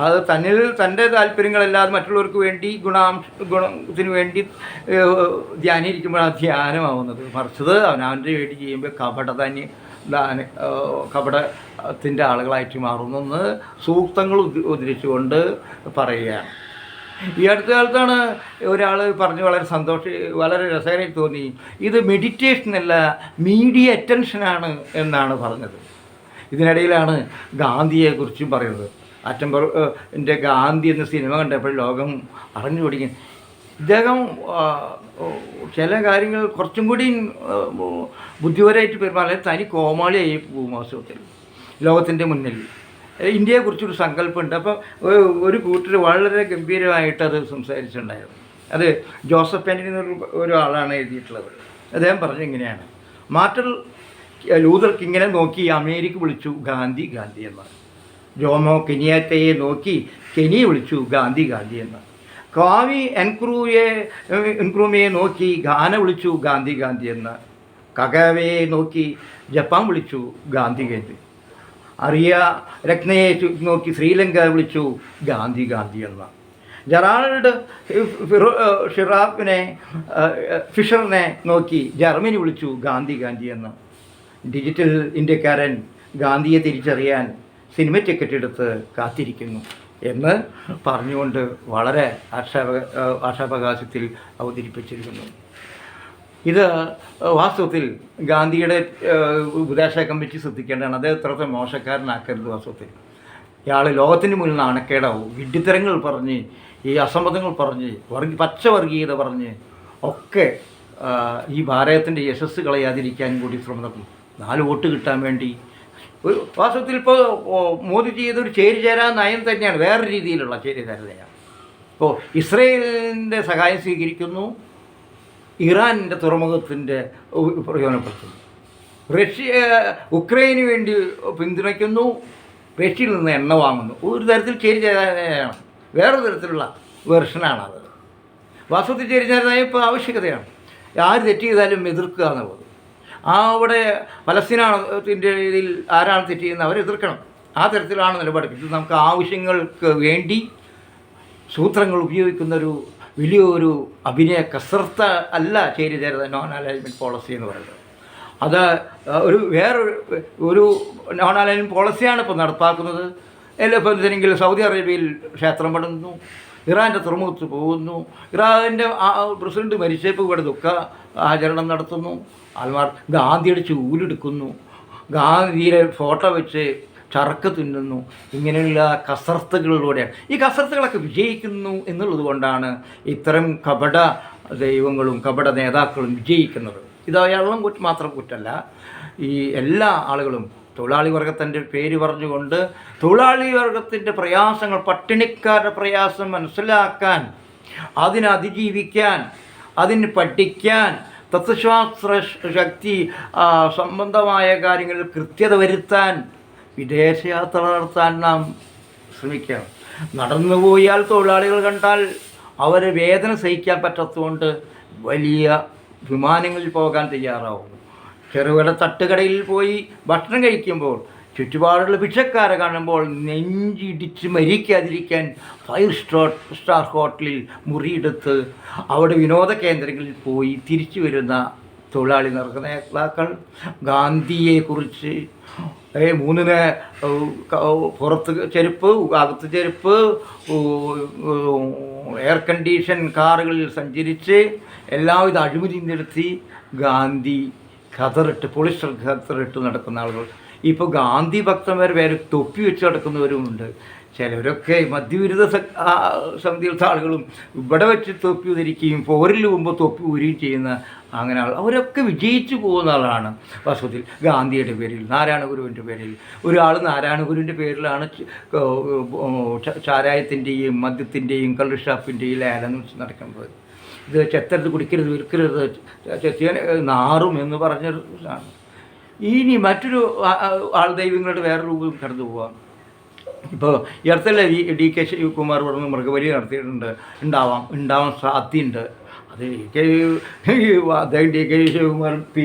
അത് തൻ്റെ താല്പര്യങ്ങളല്ലാതെ മറ്റുള്ളവർക്ക് വേണ്ടി ഗുണത്തിന് വേണ്ടി ധ്യാനിരിക്കുമ്പോഴാണ് ധ്യാനമാവുന്നത്. മറിച്ചത് അവനവൻ്റെ വേണ്ടി ചെയ്യുമ്പോൾ കപടത്തിൻ്റെ ആളുകളായിട്ട് മാറുന്നെന്ന് സൂക്തങ്ങൾ ഉദ്ധരിച്ചുകൊണ്ട് പറയുകയാണ്. ഈ അടുത്ത കാലത്താണ് ഒരാൾ പറഞ്ഞ് വളരെ രസകരമായി തോന്നി. ഇത് മെഡിറ്റേഷനല്ല, മീഡിയ അറ്റൻഷനാണ് എന്നാണ് പറഞ്ഞത്. ഇതിനിടയിലാണ് ഗാന്ധിയെക്കുറിച്ചും പറയുന്നത്. അറ്റംബറിൻ്റെ ഗാന്ധി എന്ന സിനിമ കണ്ടപ്പോൾ ലോകം അറിഞ്ഞു പഠിക്കും. ഇദ്ദേഹം ചില കാര്യങ്ങൾ കുറച്ചും കൂടി ബുദ്ധിപരമായിട്ട് പെരുമാറാൻ തനി കോമാളിയായി പോകും. വാസ്തവത്തിൽ ലോകത്തിൻ്റെ മുന്നിൽ ഇന്ത്യയെക്കുറിച്ചൊരു സങ്കല്പമുണ്ട്. അപ്പോൾ ഒരു കൂട്ടർ വളരെ ഗംഭീരമായിട്ട് അത് സംസാരിച്ചിട്ടുണ്ടായിരുന്നു. അത് ജോസഫ് ആൻ്റണി എന്നൊരു ആളാണ് എഴുതിയിട്ടുള്ളത്. അദ്ദേഹം പറഞ്ഞു ഇങ്ങനെയാണ്: മാർട്ടിൻ ലൂതർ കിങ്ങിനെ നോക്കി അമേരിക്ക വിളിച്ചു ഗാന്ധി എന്ന്. ജോമോ കെനിയാറ്റയെ നോക്കി കെനിയ വിളിച്ചു ഗാന്ധി എന്ന്. കാവി എൻക്രൂമയെ നോക്കി ഘാന വിളിച്ചു ഗാന്ധി എന്ന്. കഗാവയെ നോക്കി ജപ്പാൻ വിളിച്ചു ഗാന്ധി. അറിയ രത്നയെ നോക്കി ശ്രീലങ്ക വിളിച്ചു ഗാന്ധി എന്ന്. ജെറാൾഡ് ഫിഷറിനെ നോക്കി ജർമ്മനി വിളിച്ചു ഗാന്ധി എന്ന്. ഡിജിറ്റൽ ഇന്ത്യക്കാരൻ ഗാന്ധിയെ തിരിച്ചറിയാൻ സിനിമ ടിക്കറ്റ് എടുത്ത് കാത്തിരിക്കുന്നു എന്ന് പറഞ്ഞുകൊണ്ട് വളരെ ആശാവകാശത്തിൽ അവതരിപ്പിച്ചിരിക്കുന്നു. ഇത് വാസ്തവത്തിൽ ഗാന്ധിയുടെ ഉപദേശ കമ്മിറ്റി ശ്രദ്ധിക്കേണ്ടതാണ്. അദ്ദേഹം എത്രത്തെ മോശക്കാരനാക്കരുത്. വാസ്തവത്തിൽ ഇയാൾ ലോകത്തിന് മുന്നിൽ നാണക്കേടാവും. വിഡ്ഢിത്തരങ്ങൾ പറഞ്ഞ്, ഈ അസമ്മതങ്ങൾ പറഞ്ഞ്, പച്ചവർഗീയത പറഞ്ഞ് ഒക്കെ ഈ ഭാരതത്തിൻ്റെ യശസ് കളയാതിരിക്കാൻ കൂടി ശ്രമം നടത്തും. 4 വോട്ട് കിട്ടാൻ വേണ്ടി. ഒരു വാസ്തവത്തിൽ ഇപ്പോൾ മോദി ചെയ്തൊരു ചേരിചേരാ നയം തന്നെയാണ്, വേറെ രീതിയിലുള്ള ചേരിചേരതയാണ്. ഇപ്പോൾ ഇസ്രയേലിൻ്റെ സഹായം സ്വീകരിക്കുന്നു, ഇറാനിൻ്റെ തുറമുഖത്തിൻ്റെ പ്രയോജനപ്പെടുത്തുന്നു. ഉക്രൈന് വേണ്ടി പിന്തുണയ്ക്കുന്നു, റഷ്യയിൽ നിന്ന് എണ്ണ വാങ്ങുന്നു. ഒരു തരത്തിൽ ചേരിചേരാനാണ്, വേറൊരു തരത്തിലുള്ള വെർഷനാണത്. വാസ്തവത്തിൽ ചേരിചേരാനായ ഇപ്പോൾ ആവശ്യകതയാണ്. ആര് തെറ്റ് ചെയ്താലും എതിർക്കുക എന്നുള്ളത്. അവിടെ പലസ്തീനത്തിൻ്റെ ഇതിൽ ആരാണ് തെറ്റ് ചെയ്യുന്നത് അവരെ എതിർക്കണം. ആ തരത്തിലാണ് നിലപാട്. ഇത് നമുക്ക് ആവശ്യങ്ങൾക്ക് വേണ്ടി സൂത്രങ്ങൾ ഉപയോഗിക്കുന്നൊരു വലിയൊരു അഭിനയ കസർത്ത അല്ല ചേരിചേരുന്ന നോൺ അലൈൻമെൻറ്റ് പോളിസി എന്ന് പറയുന്നത്. അത് ഒരു നോൺ അലൈൻമെൻറ്റ് പോളിസിയാണ് ഇപ്പോൾ നടപ്പാക്കുന്നത്. ഇപ്പോൾ എന്തെങ്കിലും സൗദി അറേബ്യയിൽ ക്ഷേത്രം പണിതുന്നു, ഇറാൻ്റെ തുറമുഖത്ത് പോകുന്നു, ഇറാൻ്റെ പ്രസിഡന്റ് മരിച്ചപ്പോൾ ഇവിടെ ദുഃഖ ആചരണം നടത്തുന്നു, ആൾമാർ ഗാന്ധിയുടെ ചൂലെടുക്കുന്നു, ഗാന്ധിയുടെ ഫോട്ടോ വെച്ച് ചറക്ക് തിന്നുന്നു. ഇങ്ങനെയുള്ള കസർത്തുകളിലൂടെയാണ് ഈ കസർത്തുകളൊക്കെ വിജയിക്കുന്നു എന്നുള്ളത് കൊണ്ടാണ് ഇത്തരം കപട ദൈവങ്ങളും കപട നേതാക്കളും വിജയിക്കുന്നത്. ഇത് അയാളും മാത്രം കുറ്റമല്ല, ഈ എല്ലാ ആളുകളും തൊഴിലാളി വർഗത്തിൻ്റെ പേര് പറഞ്ഞുകൊണ്ട് തൊഴിലാളി വർഗത്തിൻ്റെ പ്രയാസങ്ങൾ, പട്ടിണിക്കാരുടെ പ്രയാസം മനസ്സിലാക്കാൻ, അതിനെ അതിജീവിക്കാൻ, അതിന് പഠിക്കാൻ, തത്വശാസ്ത്ര ശക്തി സംബന്ധമായ കാര്യങ്ങളിൽ കൃത്യത വരുത്താൻ, വിദേശയാത്ര നടത്താൻ നാം ശ്രമിക്കണം. നടന്നുപോയാൽ തൊഴിലാളികൾ കണ്ടാൽ അവരെ വേദന സഹിക്കാൻ പറ്റാത്തതുകൊണ്ട് വലിയ വിമാനങ്ങളിൽ പോകാൻ തയ്യാറാവും. ചെറുകിട തട്ടുകടയിൽ പോയി ഭക്ഷണം കഴിക്കുമ്പോൾ ചുറ്റുപാടുള്ള ഭിക്ഷക്കാരെ കാണുമ്പോൾ നെഞ്ചിടിച്ച് മരിക്കാതിരിക്കാൻ 5 സ്റ്റാർ ഹോട്ടലിൽ മുറിയെടുത്ത് അവിടെ വിനോദ കേന്ദ്രങ്ങളിൽ പോയി തിരിച്ചു വരുന്ന തൊഴിലാളി നേതാക്കൾ ഗാന്ധിയെക്കുറിച്ച് 3 പുറത്ത് ചെരുപ്പ്, അകത്ത് ചെരുപ്പ്, എയർ കണ്ടീഷൻ കാറുകളിൽ സഞ്ചരിച്ച് എല്ലാവിധ അഴിമതി നടത്തി ഗാന്ധി ഖദറിട്ട്, പോളിസ്റ്റർ ഖദറിട്ട് നടക്കുന്ന ആളുകൾ. ഇപ്പോൾ ഗാന്ധി ഭക്തന്മാർ വേറെ തൊപ്പി വെച്ച് നടക്കുന്നവരുമുണ്ട്. ചിലവരൊക്കെ മദ്യവിരുദ്ധ സമിതിയിലത്തെ ആളുകളും ഇവിടെ വെച്ച് തൊപ്പി ധരിക്കുകയും പോരിൽ മുമ്പ് തൊപ്പി ഊരുകയും ചെയ്യുന്ന അങ്ങനെ അവരൊക്കെ വിജയിച്ചു പോകുന്ന ആളാണ്. വാസ്തവത്തിൽ ഗാന്ധിയുടെ പേരിൽ, നാരായണ ഗുരുവിൻ്റെ പേരിൽ, ഒരാൾ നാരായണ ഗുരുവിൻ്റെ പേരിലാണ് ചാരായത്തിൻ്റെയും മദ്യത്തിൻ്റെയും കള്ള് ഷാപ്പിൻ്റെയും ലേലം നടക്കുന്നത്. ഇത് ചെത്തരുത്, കുടിക്കരുത്, വിൽക്കരുത്, ചെത്തിയാൻ നാറും എന്ന് പറഞ്ഞൊരു ഇതാണ്. ഇനി മറ്റൊരു ദൈവങ്ങളുടെ വേറെ രൂപം കടന്നു പോവാം. ഇപ്പോൾ ഈ അടുത്തല്ല DK ശിവകുമാർ പറഞ്ഞ് മൃഗബലി നടത്തിയിട്ടുണ്ട്. ഉണ്ടാവാൻ സാധ്യതയുണ്ട്. അത് അദ്ദേഹം DK ശിവകുമാർ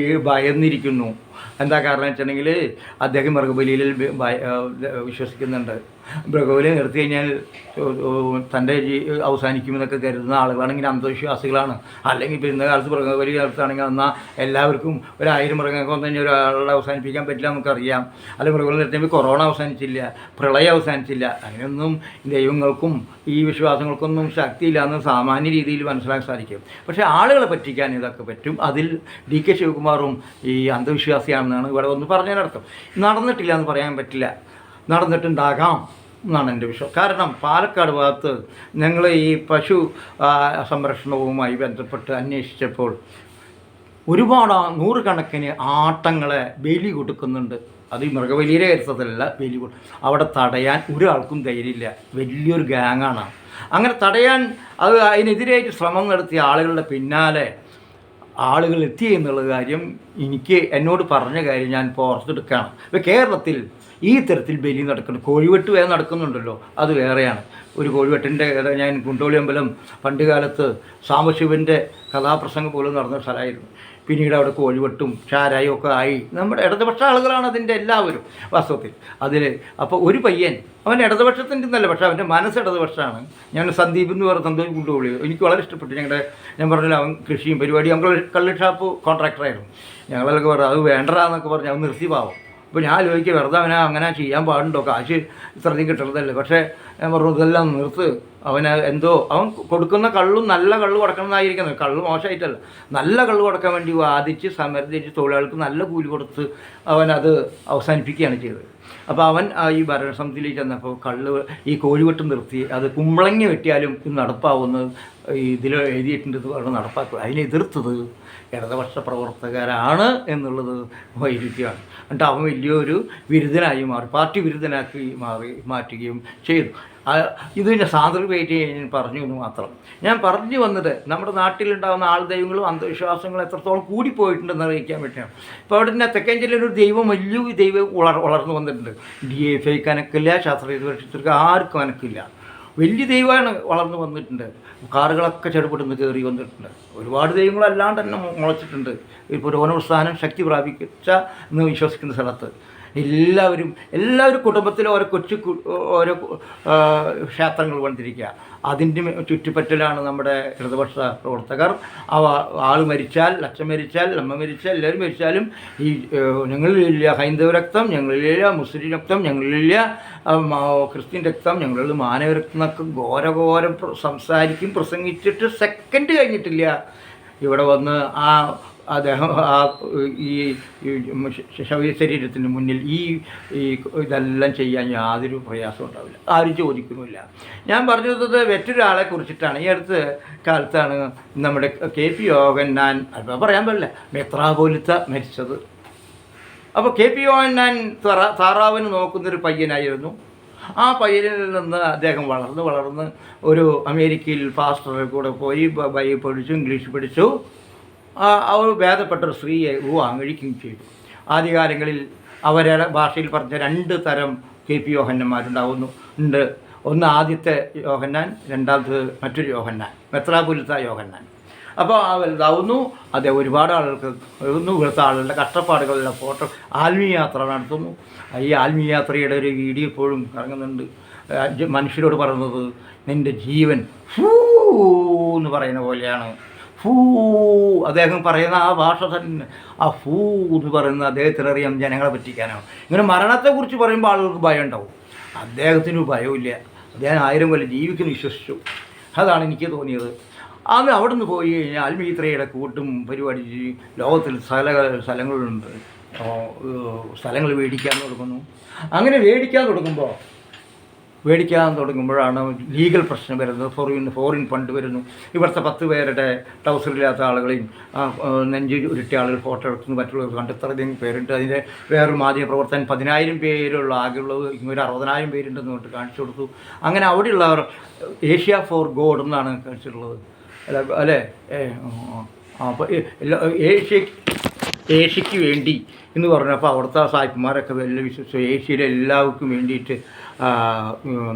ഭയന്നിരിക്കുന്നു. എന്താ കാരണം വെച്ചിട്ടുണ്ടെങ്കിൽ അദ്ദേഹം മൃഗബലിയിൽ വിശ്വസിക്കുന്നുണ്ട്. മൃഗബലി നിർത്തി കഴിഞ്ഞാൽ തൻ്റെ അവസാനിക്കുമെന്നൊക്കെ കരുതുന്ന ആളുകളാണെങ്കിൽ അന്ധവിശ്വാസികളാണ്. അല്ലെങ്കിൽ ഇപ്പോൾ ഇന്ന കാലത്ത് മൃഗബലി നിർത്തുകയാണെങ്കിൽ എന്നാൽ എല്ലാവർക്കും 1000 മൃഗങ്ങൾക്ക് വന്നു കഴിഞ്ഞാൽ ഒരാളെ അവസാനിപ്പിക്കാൻ പറ്റില്ല നമുക്കറിയാം. അല്ലെങ്കിൽ മൃഗബലി നിർത്തിയപ്പോൾ കൊറോണ അവസാനിച്ചില്ല, പ്രളയം അവസാനിച്ചില്ല. അങ്ങനെയൊന്നും ദൈവങ്ങൾക്കും ഈ വിശ്വാസങ്ങൾക്കൊന്നും ശക്തിയില്ല എന്ന് സാമാന്യ രീതിയിൽ മനസ്സിലാക്കാൻ സാധിക്കും. പക്ഷേ ആളുകളെ പറ്റിക്കാൻ ഇതൊക്കെ പറ്റും. അതിൽ DK ശിവകുമാറും ഈ അന്ധവിശ്വാസിയാണെന്നാണ് ഇവിടെ ഒന്ന് പറഞ്ഞതിനർത്ഥം. നടന്നിട്ടില്ല എന്ന് പറയാൻ പറ്റില്ല, നടന്നിട്ടുണ്ടാകാം എന്നാണ് എൻ്റെ വിശ്വാസം. കാരണം പാലക്കാട് ഭാഗത്ത് ഞങ്ങൾ ഈ പശു സംരക്ഷണവുമായി ബന്ധപ്പെട്ട് അന്വേഷിച്ചപ്പോൾ ഒരുപാട് 100 കണക്കിന് ആട്ടങ്ങളെ ബലി കൊടുക്കുന്നുണ്ട്. അത് ഈ മൃഗബലിയുടെ കാര്യത്തിലല്ല, ബലി അവിടെ തടയാൻ ഒരാൾക്കും ധൈര്യമില്ല. വലിയൊരു ഗ്യാങ്ങാണ്. അങ്ങനെ തടയാൻ അതിനെതിരായിട്ട് ശ്രമം നടത്തിയ ആളുകളുടെ പിന്നാലെ ആളുകൾ എത്തി എന്നുള്ള കാര്യം എന്നോട് പറഞ്ഞ കാര്യം ഞാൻ പുറത്തെടുക്കുകയാണ്. ഇപ്പോൾ കേരളത്തിൽ ഈ തരത്തിൽ ബലി നടക്കുന്നു. കോഴിവെട്ട് വേറെ നടക്കുന്നുണ്ടല്ലോ, അത് വേറെയാണ്. ഒരു കോഴിവെട്ടിൻ്റെ ഞാൻ കുണ്ടോളി അമ്പലം പണ്ട് കാലത്ത് സാംബശിവൻ്റെ കഥാപ്രസംഗം പോലും നടന്ന സ്ഥലമായിരുന്നു. പിന്നീട് അവിടെ കോഴിവെട്ടും ചാരായും ഒക്കെ ആയി. നമ്മുടെ ഇടതുപക്ഷ ആളുകളാണ് അതിൻ്റെ എല്ലാവരും വാസ്തവത്തിൽ അതിൽ. അപ്പോൾ ഒരു പയ്യൻ അവൻ ഇടതുപക്ഷത്തിൻ്റെ നല്ല, പക്ഷേ അവൻ്റെ മനസ്സ് ഇടതുപക്ഷമാണ്. ഞാൻ സന്ദീപ് എന്ന് പറഞ്ഞ സന്തോഷം കൊണ്ടുപോയി, എനിക്ക് വളരെ ഇഷ്ടപ്പെട്ടു. ഞാൻ പറഞ്ഞില്ല, അവൻ കൃഷിയും പരിപാടിയും, അവൻ കള്ള് ഷാപ്പ് കോൺട്രാക്ടറായിരുന്നു. ഞങ്ങളൊക്കെ പറഞ്ഞു അത് വേണ്ടതാന്നൊക്കെ പറഞ്ഞ് അവൻ നിർത്തി പാവം. അപ്പോൾ ഞാൻ ആലോചിക്കുക, വെറുതെ അവനെ അങ്ങനെ ചെയ്യാൻ പാടുണ്ടോ, കാശ് ഇത്രയും കിട്ടുന്നതല്ലേ. പക്ഷേ ഞാൻ പറഞ്ഞു ഇതെല്ലാം നിർത്ത്, എന്തോ അവൻ കൊടുക്കുന്ന കള്ളും നല്ല കള്ള് കൊടുക്കണമെന്നായിരിക്കുന്നത്. കള്ള് മോശമായിട്ടല്ല, നല്ല കള്ള് കൊടുക്കാൻ വേണ്ടി വാദിച്ച് സമരത്തിച്ച് തൊഴിലാളികൾക്ക് നല്ല കൂലി കൊടുത്ത് അവനത് അവസാനിപ്പിക്കുകയാണ് ചെയ്തത്. അപ്പോൾ അവൻ ഈ ഭരണസമിതിയിലേക്ക് ചെന്നപ്പോൾ ഈ കോഴിവെട്ട് നിർത്തി, അത് കുമ്പളങ്ങ വെട്ടിയാലും ഇത് നടപ്പാവുന്നത് ഇതിൽ എഴുതിയിട്ടുണ്ട്, ഇത് വേണം നടപ്പാക്കുക. അതിനെതിർത്തത് ഇടതുപക്ഷ പ്രവർത്തകരാണ് എന്നുള്ളത് വൈരുദ്ധ്യമാണ്. എന്നിട്ട് അവൻ വലിയൊരു വിരുദ്ധനായി മാറി, പാർട്ടി വിരുദ്ധനാക്കി മാറ്റുകയും ചെയ്തു. ഇത് പിന്നെ സാന്ദർഭികമായിട്ട് ഞാൻ പറഞ്ഞു എന്ന് മാത്രം. ഞാൻ പറഞ്ഞു വന്നത് നമ്മുടെ നാട്ടിലുണ്ടാകുന്ന ദൈവങ്ങളും അന്ധവിശ്വാസങ്ങളും എത്രത്തോളം കൂടിപ്പോയിട്ടുണ്ടെന്ന് അറിയിക്കാൻ വേണ്ടിയാണ്. ഇപ്പോൾ അവിടെ തന്നെ തെക്കൻ ജില്ലയിൽ ഒരു ദൈവം വലിയ ദൈവം വളർന്നു വന്നിട്ടുണ്ട്. DFIക്ക് അനക്കില്ല, ശാസ്ത്രീയ പരിഷത്തിற்கு ആർക്കും അനക്കില്ല. വലിയ ദൈവമാണ് വളർന്നു വന്നിട്ടുണ്ട്. കാറുകളൊക്കെ ചെറുപ്പെടുന്ന് കയറി വന്നിട്ടുണ്ട്. ഒരുപാട് ദൈവങ്ങളല്ലാണ്ട് തന്നെ മുളച്ചിട്ടുണ്ട്. ഈ പുരോഗമന ശക്തി പ്രാപിച്ച എന്ന് വിശ്വസിക്കുന്ന സ്ഥലത്ത് എല്ലാവരും കുടുംബത്തിലും ഓരോ ക്ഷേത്രങ്ങൾ വന്നിരിക്കുക. അതിൻ്റെ ചുറ്റിപ്പറ്റലാണ് നമ്മുടെ ഇടതുപക്ഷ പ്രവർത്തകർ. ആൾ മരിച്ചാൽ, അച്ഛൻ മരിച്ചാൽ, അമ്മ മരിച്ചാൽ, എല്ലാവരും മരിച്ചാലും ഈ ഞങ്ങളിലില്ല ഹൈന്ദവ രക്തം, ഞങ്ങളിലില്ല മുസ്ലിം രക്തം, ഞങ്ങളിലില്ല ക്രിസ്ത്യൻ രക്തം, ഞങ്ങളിൽ മാനവ രക്തം എന്നൊക്കെ ഘോരഘോരം സംസാരിക്കും. പ്രസംഗിച്ചിട്ട് സെക്കൻഡ് കഴിഞ്ഞിട്ടില്ല ഇവിടെ വന്ന് അദ്ദേഹം ഈ ശരീരത്തിന് മുന്നിൽ ഈ ഇതെല്ലാം ചെയ്യാൻ യാതൊരു പ്രയാസം ഉണ്ടാവില്ല, ആരും ചോദിക്കുന്നുമില്ല. ഞാൻ പറഞ്ഞത് മറ്റൊരാളെ കുറിച്ചിട്ടാണ്. ഈ അടുത്ത കാലത്താണ് നമ്മുടെ KP യോഹന്നാൻ, അത് പറയാൻ പാടില്ല, മെത്രാപോലിത്ത മരിച്ചത്. അപ്പോൾ KP യോഹന്നാൻ താറാവിന് നോക്കുന്നൊരു പയ്യനായിരുന്നു. ആ പയ്യനിൽ നിന്ന് അദ്ദേഹം വളർന്ന് ഒരു അമേരിക്കയിൽ പാസ്റ്ററെ കൂടെ പോയി ബൈബിൾ പഠിച്ചു, ഇംഗ്ലീഷ് പഠിച്ചു. അവർ ഭേദപ്പെട്ടൊരു സ്ത്രീയെ വിവാഹം കഴിക്കുകയും ചെയ്തു. ആദ്യകാലങ്ങളിൽ അവരുടെ ഭാഷയിൽ പറഞ്ഞ 2 തരം KP യോഹന്നാന്മാരുണ്ട്. ഒന്ന് ആദ്യത്തെ യോഹന്നാൻ, രണ്ടാമത് മറ്റൊരു യോഹന്നാൻ, മെത്രാപൊലിത്ത യോഹന്നാൻ. അപ്പോൾ വലുതാവുന്നു. അദ്ദേഹം ഒരുപാട് ആളുകൾക്ക് ഇവിടുത്തെ ആളുകളുടെ കഷ്ടപ്പാടുകളുടെ ഫോട്ടോ ആത്മീയ യാത്ര നടത്തുന്നു. ഈ ആത്മീയ യാത്രയുടെ ഒരു വീഡിയോ ഇപ്പോഴും ഇറങ്ങുന്നുണ്ട്. മനുഷ്യരോട് പറയുന്നത് നിൻ്റെ ജീവൻ ഫൂ എന്ന് പറയുന്ന പോലെയാണ്. ഫൂ, അദ്ദേഹം പറയുന്ന ആ ഭാഷ തന്നെ, ആ ഫൂ എന്ന് പറയുന്ന അദ്ദേഹത്തിനറിയാം ജനങ്ങളെ പറ്റിക്കാനാണ്. ഇങ്ങനെ മരണത്തെക്കുറിച്ച് പറയുമ്പോൾ ആളുകൾക്ക് ഭയം ഉണ്ടാവും. അദ്ദേഹത്തിന് ഭയമില്ല. അദ്ദേഹം 1000 കൊല്ലം ജീവിക്കുന്നു വിശ്വസിച്ചു. അതാണ് എനിക്ക് തോന്നിയത്. അത് അവിടെ നിന്ന് പോയി കഴിഞ്ഞാൽ ആത്മീയത്രയുടെ കൂട്ടും പരിപാടി ലോകത്തിൽ സ്ഥലങ്ങളുണ്ട്. സ്ഥലങ്ങൾ മേടിക്കാൻ തുടങ്ങുന്നു. അങ്ങനെ മേടിക്കാൻ തുടങ്ങുമ്പോഴാണ് ലീഗൽ പ്രശ്നം വരുന്നത്. ഫോറിൻ ഫണ്ട് വരുന്നു. ഇവിടുത്തെ 10 പേരുടെ ട്രൗസറില്ലാത്ത ആളുകളെയും നെഞ്ച് ഉരുട്ടിയ ആളുകൾ ഫോട്ടോ എടുക്കുന്നു. മറ്റുള്ളവർ കണ്ടെത്തറിയധികം പേരുണ്ട്. അതിൻ്റെ വേറൊരു മാധ്യമ പ്രവർത്തകൻ 10,000 പേരുള്ള ആകെയുള്ളത് ഒരു 60,000 പേരുണ്ടെന്ന് കൊണ്ട് കാണിച്ചു കൊടുത്തു. അങ്ങനെ അവിടെയുള്ളവർ ഏഷ്യ ഫോർ ഗോഡ് എന്നാണ് കാണിച്ചിട്ടുള്ളത് അല്ലേ. അപ്പോൾ ഏഷ്യയ്ക്ക് വേണ്ടി എന്ന് പറഞ്ഞപ്പോൾ അവിടുത്തെ സായിപ്പന്മാരൊക്കെ വലിയ വിശ്വസിച്ചു. ഏഷ്യയിലെ എല്ലാവർക്കും വേണ്ടിയിട്ട്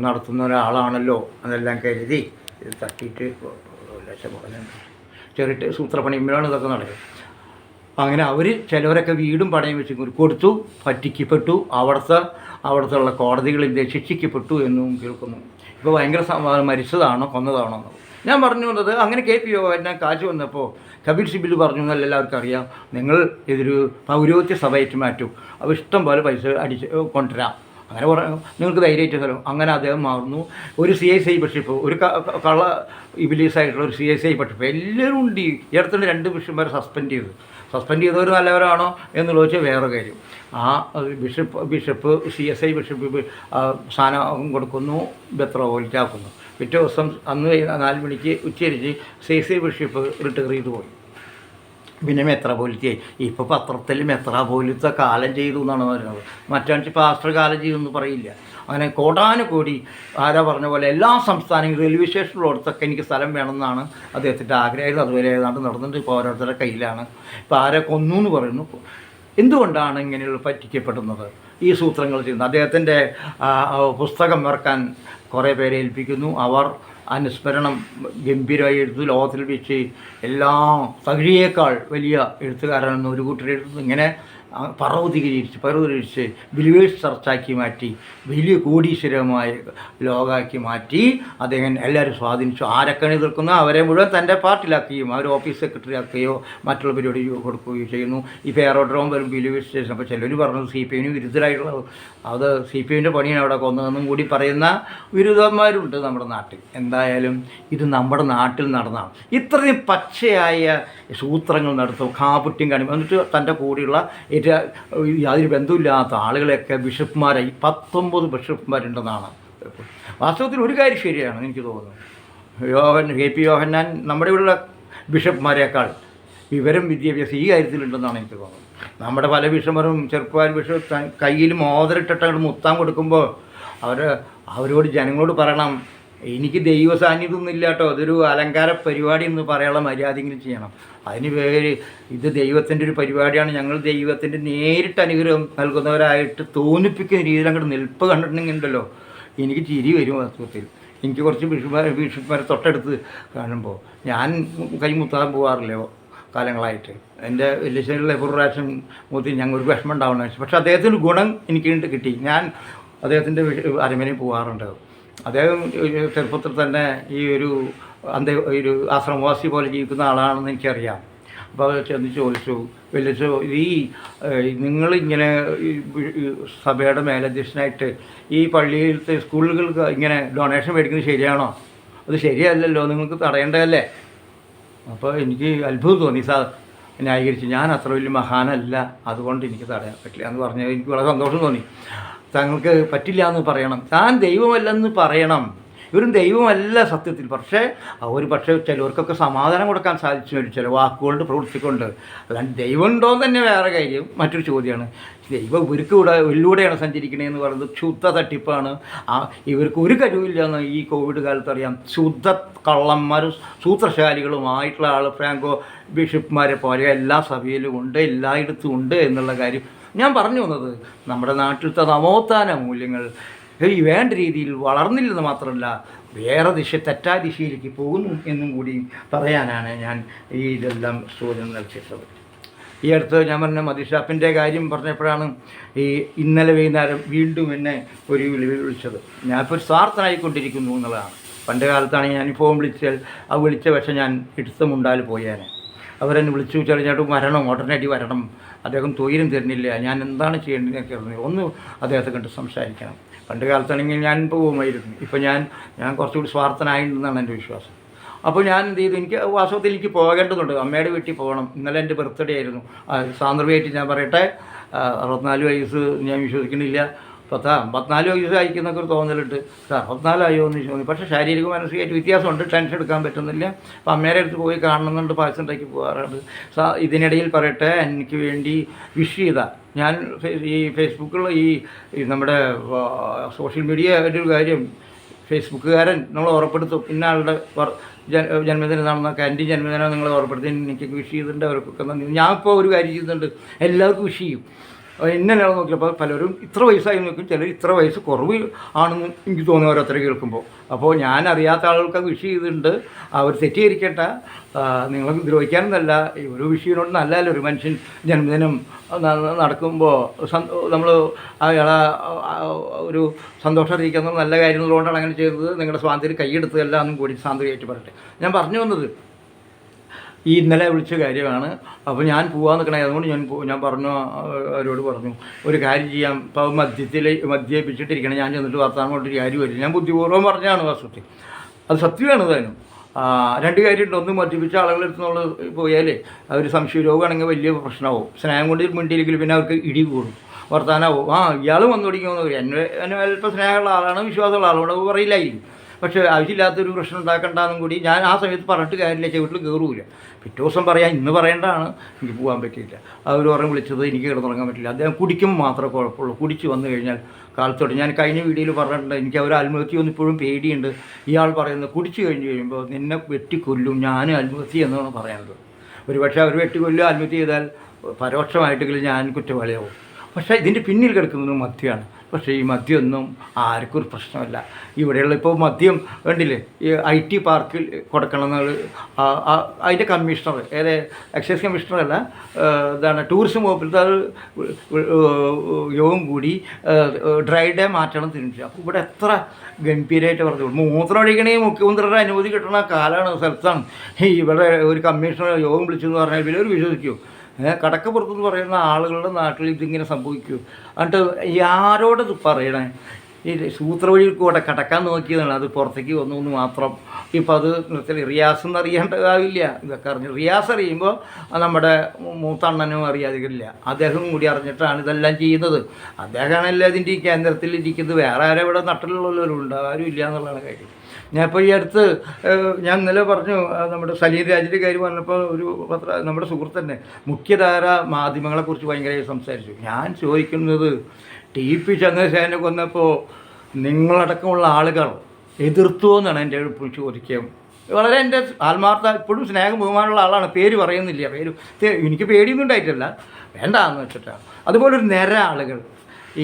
നടത്തുന്ന ഒരാളാണല്ലോ അതെല്ലാം കരുതി ഇത് തട്ടിയിട്ട് ലക്ഷം ചെറിയ സൂത്രപ്പണിയുമ്പോഴാണ് ഇതൊക്കെ നടക്കുന്നത്. അങ്ങനെ അവർ ചിലവരൊക്കെ വീടും പണയം വെച്ച് കൊടുത്തു, പറ്റിക്കപ്പെട്ടു. അവിടുത്തെ ഉള്ള കോടതികളിൽ ശിക്ഷിക്കപ്പെട്ടു എന്നും കേൾക്കുന്നു. ഇപ്പോൾ ഭയങ്കര മരിച്ചതാണോ കൊന്നതാണോ എന്നത് ഞാൻ പറഞ്ഞു വന്നത്. അങ്ങനെ KP യോഹന്നാൻ കാശ് വന്നപ്പോൾ കപിൽ സിബിൽ പറഞ്ഞു എന്നല്ല എല്ലാവർക്കും അറിയാം, നിങ്ങൾ ഇതൊരു പൗരോഹിത്യ സഭയായിട്ട് മാറ്റും, അപ്പോൾ ഇഷ്ടം പോലെ പൈസ കൊണ്ടുവരാം, അങ്ങനെ നിങ്ങൾക്ക് ധൈര്യമായിട്ട് സ്ഥലം. അങ്ങനെ അദ്ദേഹം മാറുന്നു. ഒരു CSI ബിഷപ്പ്, ഒരു കള്ള ഇബിലീസായിട്ടുള്ള ഒരു CSI ബിഷപ്പ്, എല്ലാവരും ഉണ്ട്. ഈ അടുത്തുള്ള 2 ബിഷപ്പ്മാരെ സസ്പെൻഡ് ചെയ്തവർ നല്ലവരാണോ എന്നുള്ളത് വെച്ചാൽ വേറെ കാര്യം. ആ ബിഷപ്പ് CSI ബിഷപ്പ് സ്ഥാനം കൊടുക്കുന്നു, മെത്രാപ്പൊലീത്താക്കുന്നു. പിറ്റേ ദിവസം അന്ന് 4 മണിക്ക് ഉച്ചരിച്ച് CSI ബിഷപ്പ് റിട്ടയർ ചെയ്തു പോയി. പിന്നെ മെത്രാപ്പൊലീത്തയായി. ഇപ്പോൾ പത്രത്തിൽ മെത്രാപ്പൊലീത്ത കാലം ചെയ്തു എന്നാണ് പറയുന്നത്. മറ്റാണെങ്കിൽ പാസ്റ്റർ കാലം ചെയ്തു എന്ന് പറയില്ല. അങ്ങനെ കോടാനുകോടി ആരാ പറഞ്ഞ പോലെ എല്ലാ സംസ്ഥാനങ്ങളും റെയിൽവേ സ്റ്റേഷനിലോടത്തൊക്കെ എനിക്ക് സ്ഥലം വേണമെന്നാണ് അദ്ദേഹത്തിൻ്റെ ആഗ്രഹമായിരുന്നു. അതുവരെ ഏതാണ്ട് നടന്നിട്ട് ഇപ്പോൾ ഓരോരുത്തരുടെ കയ്യിലാണ്. ഇപ്പോൾ ആരെ കൊന്നു എന്ന് പറയുന്നു. എന്തുകൊണ്ടാണ് ഇങ്ങനെയുള്ള പറ്റിക്കപ്പെടുന്നത്? ഈ സൂത്രങ്ങൾ ചെയ്യുന്നത്. അദ്ദേഹത്തിൻ്റെ പുസ്തകം ഇറക്കാൻ കുറേ പേരെ ഏൽപ്പിക്കുന്നു. അവർ അനുസ്മരണം ഗംഭീരമായി എഴുതുന്നു. ലോകത്തിൽ വെച്ച് എല്ലാ തകഴിയേക്കാൾ വലിയ എഴുത്തുകാരാണെന്ന് ഒരു കൂട്ടർ എഴുതുന്നു. ഇങ്ങനെ പർവ്വതീകരിച്ച് ബിലീവേഴ്സ് ചർച്ചാക്കി മാറ്റി, വലിയ കോടീശ്വരമായ ലോകമാക്കി മാറ്റി അദ്ദേഹം എല്ലാവരും സ്വാധീനിച്ചു. ആരൊക്കെ എതിർക്കുന്നു അവരെ മുഴുവൻ തൻ്റെ പാർട്ടിയിലാക്കുകയും അവർ ഓഫീസ് സെക്രട്ടറി ആക്കുകയോ മറ്റുള്ള പരിപാടി കൊടുക്കുകയോ ചെയ്യുന്നു. ഇപ്പോൾ എയറോഡ്രോം വരും ബിലീവേഴ്സ് സ്റ്റേഷൻ. അപ്പോൾ ചിലർ പറഞ്ഞത് CPI വിരുദ്ധരായിട്ടുള്ളത്, അത് CPIൻ്റെ പണിയാണ് അവിടെ കൊന്നതെന്നും കൂടി പറയുന്ന വിരുദ്ധന്മാരുണ്ട് നമ്മുടെ നാട്ടിൽ. എന്തായാലും ഇത് നമ്മുടെ നാട്ടിൽ നടന്നതാണ്. ഇത്രയും പച്ചയായ സൂത്രങ്ങൾ നടത്തും, കാപുട്യം കാണിക്കും. എന്നിട്ട് തൻ്റെ കൂടെയുള്ള യാതൊരു ബന്ധമില്ലാത്ത ആളുകളെയൊക്കെ ബിഷപ്പ്മാരായി 19 ബിഷപ്പ്മാരുണ്ടെന്നാണ്. വാസ്തവത്തിൽ ഒരു കാര്യം ശരിയാണ് എനിക്ക് തോന്നുന്നു. കെ പി യോഹന്നാൻ നമ്മുടെ ഇവിടെയുള്ള ബിഷപ്പ്മാരെക്കാൾ വിവരം വിദ്യാഭ്യാസം ഈ കാര്യത്തിലുണ്ടെന്നാണ് എനിക്ക് തോന്നുന്നത്. നമ്മുടെ പല ബിഷപ്പുമാരും ചെറുപ്പക്കാർ ബിഷപ്പ് കയ്യിൽ മോതിരിട്ടിട്ട് അങ്ങോട്ട് മുത്താൻ കൊടുക്കുമ്പോൾ അവരോട് ജനങ്ങളോട് പറയണം, എനിക്ക് ദൈവ സാന്നിധ്യമൊന്നും ഇല്ല കേട്ടോ, അതൊരു അലങ്കാര പരിപാടി എന്ന് പറയാനുള്ള മര്യാദയെങ്കിലും ചെയ്യണം. അതിന് പേര് ഇത് ദൈവത്തിൻ്റെ ഒരു പരിപാടിയാണ്, ഞങ്ങൾ ദൈവത്തിൻ്റെ നേരിട്ട് അനുഗ്രഹം നൽകുന്നവരായിട്ട് തോന്നിപ്പിക്കുന്ന രീതിയിൽ അങ്ങോട്ട് നിൽപ്പ് കണ്ടിട്ടുണ്ടെങ്കിൽ ഉണ്ടല്ലോ എനിക്ക് ചിരി വരും. വാസ്തവത്തിൽ എനിക്ക് കുറച്ച് ബിഷപ്പ്മാരെ തൊട്ടടുത്ത് കാണുമ്പോൾ ഞാൻ കൈ മുത്താൻ പോകാറില്ല കാലങ്ങളായിട്ട്. എൻ്റെ വലിയ ഒരു പ്രാവശ്യം മുത്തി ഞങ്ങൾക്ക് വിഷമം ഉണ്ടാവണം. പക്ഷേ അദ്ദേഹത്തിൻ്റെ ഗുണം എനിക്ക് കിട്ടി. ഞാൻ അദ്ദേഹത്തിൻ്റെ അരമനയിൽ പോകാറുണ്ട്. അദ്ദേഹം ചെറുപ്പത്തിൽ തന്നെ ഈ ഒരു ആശ്രമവാസി പോലെ ജീവിക്കുന്ന ആളാണെന്ന് എനിക്കറിയാം. അപ്പോൾ അത് ചെന്ന് ചോദിച്ചു, വലിയ ഈ നിങ്ങളിങ്ങനെ സഭയുടെ മേലധ്യക്ഷനായിട്ട് ഈ പള്ളിയിലത്തെ സ്കൂളുകൾക്ക് ഇങ്ങനെ ഡൊണേഷൻ മേടിക്കുന്നത് ശരിയാണോ? അത് ശരിയല്ലല്ലോ, നിങ്ങൾക്ക് തടയേണ്ടതല്ലേ? അപ്പോൾ എനിക്ക് അത്ഭുതം തോന്നി. ന്യായീകരിച്ചു, ഞാൻ അത്ര വലിയ മഹാനല്ല, അതുകൊണ്ട് എനിക്ക് തടയാൻ പറ്റില്ല എന്ന് പറഞ്ഞാൽ എനിക്ക് വളരെ സന്തോഷം തോന്നി. തങ്ങൾക്ക് പറ്റില്ല എന്ന് പറയണം, താൻ ദൈവമല്ലെന്ന് പറയണം. ഇവരും ദൈവമല്ല സത്യത്തിൽ. പക്ഷേ ചിലവർക്കൊക്കെ സമാധാനം കൊടുക്കാൻ സാധിച്ചു വരും ചില വാക്കുകൊണ്ട് പ്രവൃത്തിക്കൊണ്ട്. അല്ലാണ്ട് ദൈവം ഉണ്ടോയെന്ന് തന്നെ വേറെ കാര്യം, മറ്റൊരു ചോദ്യമാണ്. ദൈവം ഇവർക്ക് ഉള്ളിലൂടെയാണ് സഞ്ചരിക്കണതെന്ന് പറയുന്നത് ശുദ്ധ തട്ടിപ്പാണ്. ഇവർക്ക് ഒരു കഴിവില്ല എന്ന് ഈ കോവിഡ് കാലത്ത് അറിയാം. ശുദ്ധ കള്ളന്മാരും സൂത്രശാലികളുമായിട്ടുള്ള ഫ്രാങ്കോ ബിഷപ്പ്മാരെ പോലെ എല്ലാ സഭയിലും ഉണ്ട്, എല്ലായിടത്തും ഉണ്ട് എന്നുള്ള കാര്യം ഞാൻ പറഞ്ഞു വന്നത്. നമ്മുടെ നാട്ടിലത്തെ നവോത്ഥാന മൂല്യങ്ങൾ ഈ വേണ്ട രീതിയിൽ വളർന്നില്ലെന്ന് മാത്രമല്ല വേറെ തെറ്റായ ദിശയിലേക്ക് പോകുന്നു എന്നും കൂടി പറയാനാണ് ഞാൻ ഇതെല്ലാം സൂചന നൽകിയിട്ടുള്ളത്. ഈ അടുത്ത് ഞാൻ പറഞ്ഞ മതിഷാപ്പിൻ്റെ കാര്യം പറഞ്ഞപ്പോഴാണ് ഇന്നലെ വൈകുന്നേരം വീണ്ടും എന്നെ ഒരു വിളിച്ചത്. ഞാനിപ്പോൾ ഒരു സ്വാർത്ഥനായിക്കൊണ്ടിരിക്കുന്നു എന്നുള്ളതാണ്. പണ്ട് കാലത്താണെങ്കിൽ ഞാൻ ഫോൺ വിളിച്ചാൽ വിളിച്ച പക്ഷേ ഞാൻ എടുത്തുമുണ്ടാൽ പോയാനെ. അവരെന്നെ വിളിച്ചു ചേട്ടൻ വരണം, ഉടനടി വരണം, അദ്ദേഹം തൊഴിലും തരുന്നില്ല, ഞാൻ എന്താണ് ചെയ്യേണ്ടതെന്നൊക്കെ പറഞ്ഞു. ഒന്ന് അദ്ദേഹത്തെ കണ്ട് സംസാരിക്കണം. പണ്ട് കാലത്താണെങ്കിൽ ഞാൻ പോകുമായിരുന്നു. ഇപ്പോൾ ഞാൻ കുറച്ചുകൂടി സ്വാർത്ഥനായിട്ടുണ്ടെന്നാണ് എൻ്റെ വിശ്വാസം. അപ്പോൾ ഞാൻ എന്ത് ചെയ്തു, എനിക്ക് വാസ്തവത്തിൽ എനിക്ക് പോകേണ്ടതുണ്ട്, അമ്മയുടെ വീട്ടിൽ പോകണം. ഇന്നലെ എൻ്റെ ബർത്ത്ഡേ ആയിരുന്നു. സാന്ദർഭമായിട്ട് ഞാൻ പറയട്ടെ, 64 വയസ്സ് ഞാൻ വിശ്വസിക്കുന്നില്ല. 54 വയസ്സ് അയക്കുന്നൊക്കെ ഒരു തോന്നലുണ്ട്. 64 ആയോ എന്ന് ചോദിച്ചു. പക്ഷേ ശാരീരിക മാനസികമായിട്ട് വ്യത്യാസമുണ്ട്, ടെൻഷൻ എടുക്കാൻ പറ്റുന്നില്ല. അപ്പോൾ അമ്മയുടെ അടുത്ത് പോയി കാണണമെന്നുണ്ട്, പായസം ഉണ്ടാക്കി പോകാറുണ്ട്. ഇതിനിടയിൽ പറയട്ടെ, എനിക്ക് വേണ്ടി വിഷ് ചെയ്ത ഞാൻ ഈ ഫേസ്ബുക്കിൽ ഈ നമ്മുടെ സോഷ്യൽ മീഡിയ ഒരു കാര്യം ഫേസ്ബുക്കുകാരൻ നമ്മൾ ഉറപ്പെടുത്തും, ഇന്ന ആളുടെ ജന്മദിനം നടന്നൊക്കെ എൻ്റെ ജന്മദിനം നിങ്ങൾ ഉറപ്പെടുത്തി എനിക്ക് വിഷ് ചെയ്തിട്ടുണ്ട്. അവർക്കൊക്കെ ഞാൻ ഇപ്പോൾ ഒരു കാര്യം ചെയ്യുന്നുണ്ട്, എല്ലാവർക്കും വിഷ് ചെയ്യും. ഇന്നലെയാണ് നോക്കിയപ്പോൾ പലരും ഇത്ര വയസ്സായി നോക്കും, ചിലർ ഇത്ര വയസ്സ് കുറവ് ആണെന്ന് എനിക്ക് തോന്നുന്നു ഓരോരുത്തർ കേൾക്കുമ്പോൾ. അപ്പോൾ ഞാൻ അറിയാത്ത ആളുകൾക്ക് വിഷ് ചെയ്തിട്ടുണ്ട്. അവർ തെറ്റിദ്ധരിക്കട്ടെ, നിങ്ങൾ ദ്രോഹിക്കാനൊന്നല്ല. ഒരു വിഷയനോട് നല്ലതല്ല. ഒരു മനുഷ്യൻ ജന്മദിനം നടക്കുമ്പോൾ നമ്മൾ അയാളെ ഒരു സന്തോഷം അറിയിക്കുന്നത് നല്ല കാര്യങ്ങളുകൊണ്ടാണ് അങ്ങനെ ചെയ്തത്. നിങ്ങളുടെ സ്വാതന്ത്ര്യം കൈയെടുത്തതല്ല എന്നും കൂടി സ്വാതന്ത്ര്യമായിട്ട് പറയട്ടെ. ഞാൻ പറഞ്ഞു വന്നത് ഈ ഇന്നലെ വിളിച്ച കാര്യമാണ്. അപ്പോൾ ഞാൻ പോകാൻ നിൽക്കണേ, അതുകൊണ്ട് ഞാൻ അവരോട് പറഞ്ഞു ഒരു കാര്യം ചെയ്യാം. ഇപ്പോൾ മദ്യപിച്ചിട്ടിരിക്കണം, ഞാൻ ചെന്നിട്ട് വർത്താനം കൊണ്ടൊരു കാര്യം വരില്ല. ഞാൻ ബുദ്ധിപൂർവ്വം പറഞ്ഞാണ് വാസ്തവത്തിൽ, അത് സത്യമാണ് താനും. രണ്ട് കാര്യമുണ്ട്. ഒന്ന്, മദ്യപിച്ച ആളുകളെടുത്ത് നമ്മൾ പോയാലേ അവർ സംശയരോഗമാണെങ്കിൽ വലിയ പ്രശ്നമാവും. സ്നേഹം കൊണ്ട് മിണ്ടിയില്ലെങ്കിൽ പിന്നെ അവർക്ക് ഇടി കൂടും, വർത്താനാവും. ഇയാൾ വന്നു പിടിക്കുമെന്ന് എന്നെ അല്പം സ്നേഹമുള്ള ആളാണ്, വിശ്വാസമുള്ള ആളോട് പറയില്ലായിരിക്കും. പക്ഷേ ആവശ്യമില്ലാത്തൊരു പ്രശ്നം ഉണ്ടാക്കണ്ടെന്നും കൂടി ഞാൻ ആ സമയത്ത് പറഞ്ഞിട്ട് കാര്യമില്ല, വീട്ടിൽ കയറൂല. പിറ്റേ ദിവസം പറയാം, ഇന്ന് പറയേണ്ടതാണ്, എനിക്ക് പോകാൻ പറ്റിയില്ല. അവർ പറഞ്ഞ് വിളിച്ചത് എനിക്ക് കിടന്നുറങ്ങാൻ പറ്റില്ല. അദ്ദേഹം കുടിക്കുമ്പോൾ മാത്രമേ കുഴപ്പമുള്ളൂ. കുടിച്ച് വന്നു കഴിഞ്ഞാൽ കാലത്തോട്ട് ഞാൻ കഴിഞ്ഞ വീഡിയോയിൽ പറഞ്ഞിട്ടുണ്ട്, എനിക്ക് അവർ ആത്മഹത്യയൊന്നും ഇപ്പോഴും പേടിയുണ്ട്. ഇയാൾ പറയുന്നത് കുടിച്ച് കഴിഞ്ഞ് കഴിയുമ്പോൾ നിന്നെ വെട്ടിക്കൊല്ലും, ഞാനും ആത്മഹത്യ എന്നാണ് പറയുന്നത്. ഒരുപക്ഷെ അവർ വെട്ടിക്കൊല്ലും, ആത്മഹത്യ ചെയ്താൽ പരോക്ഷമായിട്ടെങ്കിലും ഞാൻ കുറ്റവാളിയാവും. പക്ഷേ ഇതിൻ്റെ പിന്നിൽ കിടക്കുന്നത് മദ്യമാണ്. പക്ഷേ ഈ മദ്യമൊന്നും ആർക്കും ഒരു പ്രശ്നമല്ല. ഇവിടെയുള്ള ഇപ്പോൾ മദ്യം വേണ്ടില്ലേ, ഈ IT പാർക്കിൽ കൊടുക്കണമെന്ന് അതിൻ്റെ കമ്മീഷണർ, എക്സൈസ് കമ്മീഷണറല്ല, ഇതാണ് ടൂറിസം വകുപ്പിലത്തെ യോഗം കൂടി ഡ്രൈ ഡേ മാറ്റണം തിരിച്ചു. അപ്പോൾ ഇവിടെ എത്ര ഗംഭീരമായിട്ട് പറഞ്ഞു, മൂത്രം ഒഴിക്കണമെങ്കിൽ മുഖ്യമന്ത്രിയുടെ അനുമതി കിട്ടുന്ന കാലമാണ്, സ്ഥലത്താണ്. ഇവിടെ ഒരു കമ്മീഷണർ യോഗം വിളിച്ചെന്ന് പറഞ്ഞാൽ പിന്നെ ഒരു വിശ്വസിക്കൂ. കടക്കപ്പുറത്തെന്ന് പറയുന്ന ആളുകളുടെ നാട്ടിൽ ഇതിങ്ങനെ സംഭവിക്കൂ. എന്നിട്ട് ആരോടത് പറയണേ? ഈ സൂത്ര വഴി കൂടെ കടക്കാൻ നോക്കിയതാണ്, അത് പുറത്തേക്ക് വന്നു എന്ന് മാത്രം. ഇപ്പോൾ അത് നിർത്തൽ റിയാസ് എന്ന് അറിയേണ്ടതാവില്ല, ഇതൊക്കെ അറിഞ്ഞു. റിയാസ് അറിയുമ്പോൾ നമ്മുടെ മൂത്തണ്ണനും അറിയാതില്ല, അദ്ദേഹം കൂടി അറിഞ്ഞിട്ടാണ് ഇതെല്ലാം ചെയ്യുന്നത്. അദ്ദേഹമാണല്ലോ ഇതിൻ്റെ ഈ കേന്ദ്രത്തിൽ ഇരിക്കുന്നത്, വേറെ ആരും ഇവിടെ നട്ടിലുള്ളവരുണ്ട്, ആരും ഇല്ല എന്നുള്ളതാണ് കാര്യം. ഞാൻ ഇപ്പോൾ ഈ അടുത്ത് ഞാൻ ഇന്നലെ പറഞ്ഞു, നമ്മുടെ സലീം രാജിൻ്റെ കാര്യം പറഞ്ഞപ്പോൾ ഒരു നമ്മുടെ സുഹൃത്ത് തന്നെ മുഖ്യധാര മാധ്യമങ്ങളെക്കുറിച്ച് ഭയങ്കരമായി സംസാരിച്ചു. ഞാൻ ചോദിക്കുന്നത്, TP ചന്ദ്രശേഖരനെ കൊന്നപ്പോൾ നിങ്ങളടക്കമുള്ള ആളുകൾ എതിർത്തുവോ എന്നാണ് എൻ്റെ ഇപ്പോൾ ചോദിക്കുക. വളരെ എൻ്റെ ആത്മാർത്ഥ ഇപ്പോഴും സ്നേഹം ബഹുമാനമുള്ള ആളാണ്, പേര് പറയുന്നില്ല, എനിക്ക് പേടിയൊന്നും ഉണ്ടായിട്ടില്ല, വേണ്ടാന്ന് വെച്ചിട്ടാണ്. അതുപോലൊരു നിര ആളുകൾ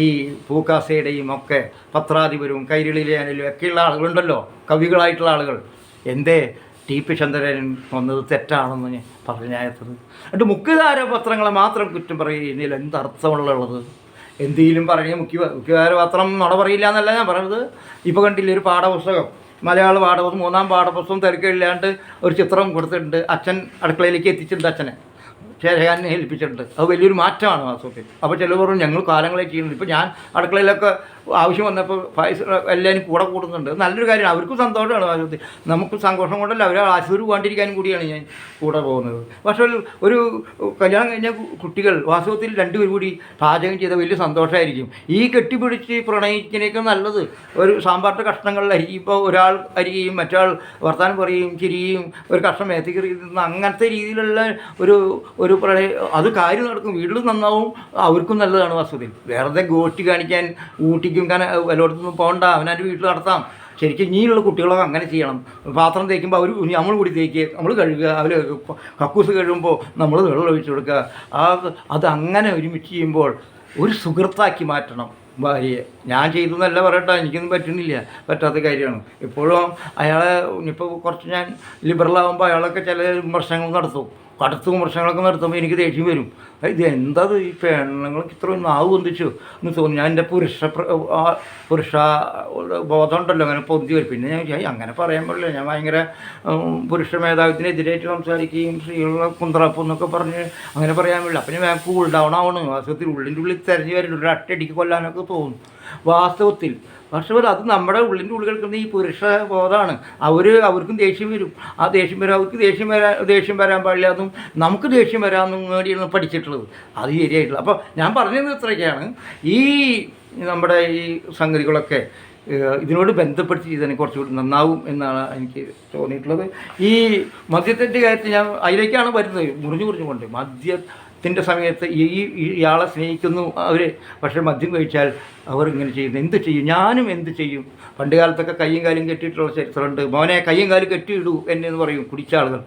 ഈ പൂക്കാസയുടെയും ഒക്കെ പത്രാധിപരും കൈരളിയിലും ഒക്കെയുള്ള ആളുകളുണ്ടല്ലോ, കവികളായിട്ടുള്ള ആളുകൾ, എന്തേ TP ചന്ദ്രൻ വന്നത് തെറ്റാണെന്ന് ഞാൻ പറഞ്ഞായത്. എന്നിട്ട് മുഖ്യധാര പത്രങ്ങളെ മാത്രം കുറ്റം പറയുന്നതിൽ എന്തർത്ഥമുള്ളത്? എന്തെങ്കിലും പറയുക മുഖ്യധാര പത്രം നുണ പറയില്ല എന്നല്ല ഞാൻ പറയുന്നത്. ഇപ്പോൾ കണ്ടില്ലേ ഒരു പാഠപുസ്തകം, മലയാള പാഠപുസ്തകം 3-ാം പാഠപുസ്തകം തിരക്കില്ലാണ്ട് ഒരു ചിത്രം കൊടുത്തിട്ടുണ്ട്, അച്ഛൻ അടുക്കളയിലേക്ക് എത്തിച്ചിട്ടുണ്ട്, അച്ഛനെ ചേരാനെ ഏൽപ്പിച്ചിട്ടുണ്ട്. അത് വലിയൊരു മാറ്റമാണ് വാസ്തവത്തിൽ. അപ്പോൾ ചിലർ പറഞ്ഞു ഞങ്ങൾ കാലങ്ങളെ ചെയ്യുന്നുണ്ട്. ഇപ്പോൾ ഞാൻ അടുക്കളയിലൊക്കെ ആവശ്യം വന്നപ്പോൾ എല്ലാവരും കൂടെ കൂടുന്നുണ്ട്, നല്ലൊരു കാര്യമാണ്, അവർക്കും സന്തോഷമാണ് വാസ്തവത്തിൽ. നമുക്ക് സന്തോഷം കൊണ്ടല്ല, അവർ ആശുപത്രി പോകാണ്ടിരിക്കാനും കൂടിയാണ് ഞാൻ കൂടെ പോകുന്നത്. പക്ഷേ ഒരു കല്യാണം കഴിഞ്ഞ കുട്ടികൾ വാസ്തവത്തിൽ രണ്ടുപേരും കൂടി പാചകം ചെയ്ത വലിയ സന്തോഷമായിരിക്കും. ഈ കെട്ടിപ്പിടിച്ച് പ്രണയിക്കുന്നതിനേക്കാൾ നല്ലത് ഒരു സാമ്പാറിൻ്റെ കഷ്ണങ്ങളിൽ അരിയുമ്പോൾ ഒരാൾ അരികയും മറ്റാൾ വർത്താനം പറയുകയും ചിരിയും ഒരു കഷ്ണം മേത്തേക്ക് എറിയുന്ന അങ്ങനത്തെ രീതിയിലുള്ള ഒരു പ്രണയം, അത് കാര്യം നടക്കും, വീട്ടിൽ നന്നാവും, അവർക്കും നല്ലതാണ് വാസ്തവത്തിൽ. വെറുതെ ഗോഷ്ടി കാണിക്കാൻ ഊട്ടിക്കും എല്ലായിടത്തൊന്നും പോകണ്ട, അവനവൻ്റെ വീട്ടിൽ നടത്താം. ശരിക്കും ഇനിയുള്ള കുട്ടികളൊക്കെ അങ്ങനെ ചെയ്യണം. പാത്രം തേക്കുമ്പോൾ അവർ നമ്മൾ കൂടി തേക്കുക, നമ്മൾ കഴുകുക, അവർ കക്കൂസ് കഴുകുമ്പോൾ നമ്മൾ വെള്ളം ഒഴിച്ചു കൊടുക്കുക. അത് അങ്ങനെ ഒരുമിച്ച് ചെയ്യുമ്പോൾ ഒരു സുഹൃത്താക്കി മാറ്റണം ഭാര്യയെ. ഞാൻ ചെയ്തെന്നല്ല പറയട്ടെ, എനിക്കൊന്നും പറ്റുന്നില്ല, പറ്റാത്ത കാര്യമാണ്. ഇപ്പോഴും അയാളെ ഇപ്പോൾ കുറച്ച് ഞാൻ ലിബറലാകുമ്പോൾ അയാളൊക്കെ ചില വിമർശനങ്ങൾ നടത്തും, കടുത്ത വിമർശനങ്ങളൊക്കെ നടത്തുമ്പോൾ എനിക്ക് ദേഷ്യം വരും. ഇത് എന്തത് ഈ പെണ്ണുങ്ങൾക്ക് ഇത്രയും നാവ് പൊന്തിച്ചു എന്ന് തോന്നി. ഞാൻ എൻ്റെ പുരുഷ ബോധം ഉണ്ടല്ലോ അങ്ങനെ പൊന്തി വരും. പിന്നെ ഞാൻ അങ്ങനെ പറയാൻ പാടില്ല, ഞാൻ ഭയങ്കര പുരുഷ മേധാവിത്തിനെതിരായിട്ട് സംസാരിക്കുകയും സ്ത്രീകളുടെ കുന്തറപ്പ് എന്നൊക്കെ പറഞ്ഞ് അങ്ങനെ പറയാൻ പാടില്ല. അപ്പം ഞാൻ കൂൾ ഡൗൺ ആവണം. വാസ്തവത്തിൽ ഉള്ളിൻ്റെ ഉള്ളിൽ തിരഞ്ഞു വരുന്നുണ്ട്, ഒരു അട്ടടിക്ക് കൊല്ലാനൊക്കെ തോന്നും വാസ്തവത്തിൽ. പക്ഷേ അത് നമ്മുടെ ഉള്ളിൻ്റെ ഉള്ളിൽ കിടക്കുന്ന ഈ പുരുഷ ബോധമാണ്. അവർക്കും ദേഷ്യം വരും. ആ ദേഷ്യം വരും, അവർക്ക് ദേഷ്യം വരാൻ പാടില്ല, അതും നമുക്ക് ദേഷ്യം വരാമെന്നും വേണ്ടിയാണ് പഠിച്ചിട്ടുള്ളത്. അത് ശരിയായിട്ടുള്ളത്. അപ്പോൾ ഞാൻ പറഞ്ഞത് ഇത്രയൊക്കെയാണ്. ഈ നമ്മുടെ ഈ സംഗതികളൊക്കെ ഇതിനോട് ബന്ധപ്പെടുത്തി ചെയ്തതിന് കുറച്ചുകൂടി നന്നാവും എന്നാണ് എനിക്ക് തോന്നിയിട്ടുള്ളത്. ഈ മദ്യത്തിൻ്റെ കാര്യത്തിൽ ഞാൻ അതിലേക്കാണ് വരുന്നത്, മുറിഞ്ഞുകൊണ്ട് മദ്യത്തിൻ്റെ സമയത്ത് ഇയാളെ സ്നേഹിക്കുന്നു അവർ, പക്ഷേ മദ്യം കഴിച്ചാൽ അവർ ഇങ്ങനെ ചെയ്യുന്നു. എന്ത് ചെയ്യും? ഞാനും എന്ത് ചെയ്യും? പണ്ട് കാലത്തൊക്കെ കയ്യും കാലും കെട്ടിയിട്ടുള്ള ചരിത്രമുണ്ട്. മോനെ കയ്യും കാലും കെട്ടിയിടൂ എന്നെന്ന് പറയും കുടിച്ച ആളുകൾ.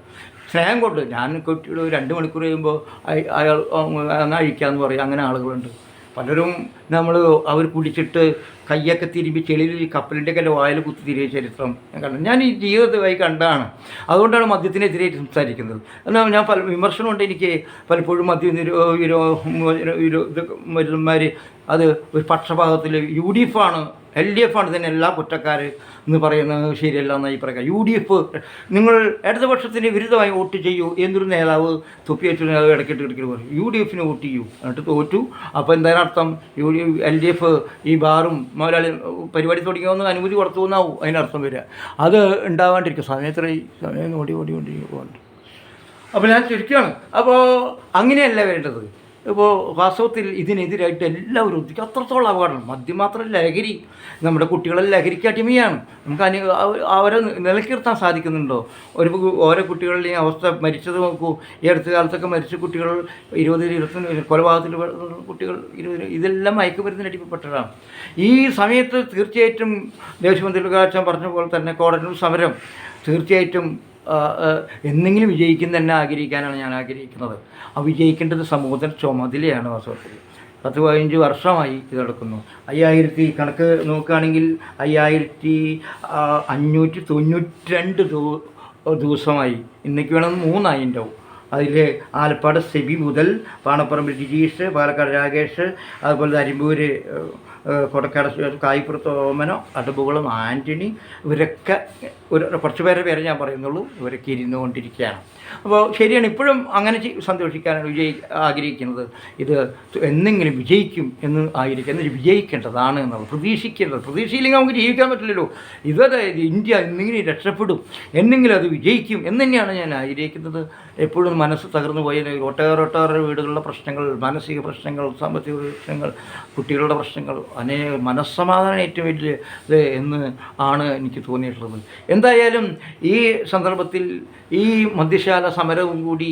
സ്നേഹം കൊണ്ട് ഞാൻ കെട്ടിയിടും, 2 മണിക്കൂർ കഴിയുമ്പോൾ അയാൾ അഴിക്കാമെന്ന് പറയും. അങ്ങനെ ആളുകളുണ്ട് പലരും. അവർ കുടിച്ചിട്ട് കയ്യൊക്കെ തിരുമ്പി ചെളിയിൽ കപ്പലിൻ്റെ ഒക്കെ വായിൽ കുത്തി തിരിയ ചരിത്രം ഞാൻ കണ്ടു. ഞാൻ ഈ ജീവിതമായി കണ്ടാണ്, അതുകൊണ്ടാണ് മദ്യത്തിനെതിരെ സംസാരിക്കുന്നത്. എന്നാൽ ഞാൻ വിമർശനമുണ്ട് എനിക്ക് പലപ്പോഴും മരുന്നന്മാർ അത് ഒരു പക്ഷപാതത്തിൽ UDF ആണ് LDF ആണ് തന്നെ എല്ലാ കുറ്റക്കാർ എന്ന് പറയുന്നത് ശരിയല്ല എന്നായി പറയുക. UDF നിങ്ങൾ ഇടതുപക്ഷത്തിന് വിരുദ്ധമായി വോട്ട് ചെയ്യൂ എന്നൊരു നേതാവ് തൊപ്പിയേറ്റ നേതാവ് ഇടയ്ക്കിട്ട് പറയും UDFന് വോട്ട് ചെയ്യൂ, എന്നിട്ട് തോറ്റു. അപ്പോൾ എന്താണർത്ഥം? LDF ഈ ബാറും മുതലാളി പരിപാടി തുടങ്ങിയൊന്ന് അനുമതി കൊടുത്തു എന്നാവും അതിനർത്ഥം വരിക. അത് ഉണ്ടാവാണ്ടിരിക്കും. സമയം ഓടിക്കൊണ്ടിരിക്കുന്നുണ്ട്. അപ്പോൾ ഞാൻ ചുരുക്കുകയാണ്. അപ്പോൾ അങ്ങനെയല്ല വേണ്ടത്. ഇപ്പോൾ വാസ്തവത്തിൽ ഇതിനെതിരായിട്ട് എല്ലാവരും ഒത്തിരി അത്രത്തോളം അപകടം. മദ്യം മാത്രമല്ല, ലഹരി, നമ്മുടെ കുട്ടികളെ ലഹരിക്ക് അടിമയാണ്. നമുക്ക് അവരെ നിലനിർത്താൻ സാധിക്കുന്നുണ്ടോ? ഓരോ കുട്ടികളുടെയും അവസ്ഥ മരിച്ചത് നോക്കൂ. ഈ അടുത്ത കാലത്തൊക്കെ മരിച്ച കുട്ടികൾ 20-25 കൊലപാതകത്തിൽ കുട്ടികൾ 20, ഇതെല്ലാം മയക്കുമരുന്നിന് അടിമപ്പെട്ടതാണ്. ഈ സമയത്ത് തീർച്ചയായിട്ടും ദേവസ്വമന്ത്രി പ്രകാശൻ പറഞ്ഞ പോലെ തന്നെ കോടതി സമരം തീർച്ചയായിട്ടും എന്തെങ്കിലും വിജയിക്കും തന്നെ ആഗ്രഹിക്കാനാണ് ഞാൻ ആഗ്രഹിക്കുന്നത്. ആ വിജയിക്കേണ്ടത് സമൂഹത്തിൻ്റെ ചുമതലയാണ്. വാസ്തവത്തിൽ 10-15 വർഷമായി ഇത് നടക്കുന്നു. 5000 കണക്ക് നോക്കുകയാണെങ്കിൽ 5592 ദിവസമായി. ഇന്നേക്ക് വേണം 3 ഉണ്ടാവും. അതിൽ ആലപ്പാട് സെബി മുതൽ പാണപ്പറമ്പ് ജിജീഷ്, പാലക്കാട് രാകേഷ്, അതുപോലെ അരിമ്പൂർ കൊടക്കാട് കായിപ്പുറത്ത് ഓമനോ, അടുമ്പുകുളം ആൻ്റണി, ഇവരൊക്കെ കുറച്ച് പേരെ ഞാൻ പറയുന്നുള്ളൂ, ഇവരൊക്കെ ഇരുന്നുകൊണ്ടിരിക്കുകയാണ്. അപ്പോൾ ശരിയാണ്, ഇപ്പോഴും അങ്ങനെ സന്തോഷിക്കാനാണ് ആഗ്രഹിക്കുന്നത്. ഇത് എന്തെങ്കിലും വിജയിക്കും എന്ന് ആയിരിക്കും, എന്നിട്ട് വിജയിക്കേണ്ടതാണ് എന്നുള്ളത്, പ്രതീക്ഷയില്ലെങ്കിൽ നമുക്ക് ജീവിക്കാൻ പറ്റില്ലല്ലോ. ഇന്ത്യ എന്തെങ്കിലും രക്ഷപ്പെടും, എന്തെങ്കിലും അത് വിജയിക്കും എന്ന് തന്നെയാണ് ഞാൻ ആഗ്രഹിക്കുന്നത്. എപ്പോഴും മനസ്സ് തകർന്നു പോയ ഒട്ടേറെ വീടുകളിലെ പ്രശ്നങ്ങൾ, മാനസിക പ്രശ്നങ്ങൾ, സാമ്പത്തിക പ്രശ്നങ്ങൾ, കുട്ടികളുടെ പ്രശ്നങ്ങൾ, മനസ്സമാധാനം ഏറ്റവും വലിയത് എന്ന് ആണ് എനിക്ക് തോന്നിയിട്ടുള്ളത്. എന്തായാലും ഈ സന്ദർഭത്തിൽ ഈ മദ്യശാല സമരവും കൂടി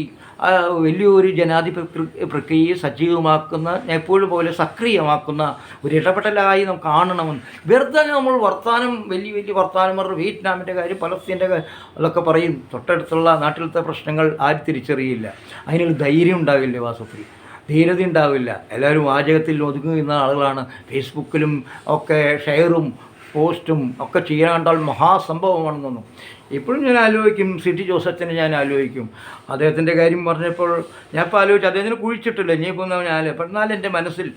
വലിയൊരു ജനാധിപത്യ പ്രക്രിയയെ സജീവമാക്കുന്ന, എപ്പോഴും പോലെ സക്രിയമാക്കുന്ന ഒരു ഇടപെടലായി നാം കാണണമെന്ന്. വെറുതെ നമ്മൾ വലിയ വർത്തമാനം പറഞ്ഞ് വിയറ്റ്നാമിൻ്റെ കാര്യം, പലസ്തീൻ്റെ അതൊക്കെ പറയും. തൊട്ടടുത്തുള്ള നാട്ടിലത്തെ പ്രശ്നങ്ങൾ ആരും തിരിച്ചറിയില്ല. അതിനൊരു ധൈര്യം ഉണ്ടാവില്ല, വാസ്തവത്തിൽ ധീരത ഉണ്ടാവില്ല. എല്ലാവരും വാചകത്തിൽ ഒതുങ്ങുന്ന ആളുകളാണ്. ഫേസ്ബുക്കിലും ഒക്കെ ഷെയറും പോസ്റ്റും ഒക്കെ ചെയ്യാൻ കണ്ടാൽ മഹാസംഭവമാണെന്നൊന്നും. ഇപ്പോഴും ഞാൻ ആലോചിക്കും, സിറ്റി ജോസഫിനെ ഞാൻ ആലോചിക്കും. അദ്ദേഹത്തിൻ്റെ കാര്യം പറഞ്ഞപ്പോൾ ഞാൻ ഇപ്പോൾ ആലോചിച്ചു, അദ്ദേഹത്തിന് കുഴിച്ചിട്ടില്ല, ഇനിയിപ്പോൾ എന്നാലും എൻ്റെ മനസ്സിൽ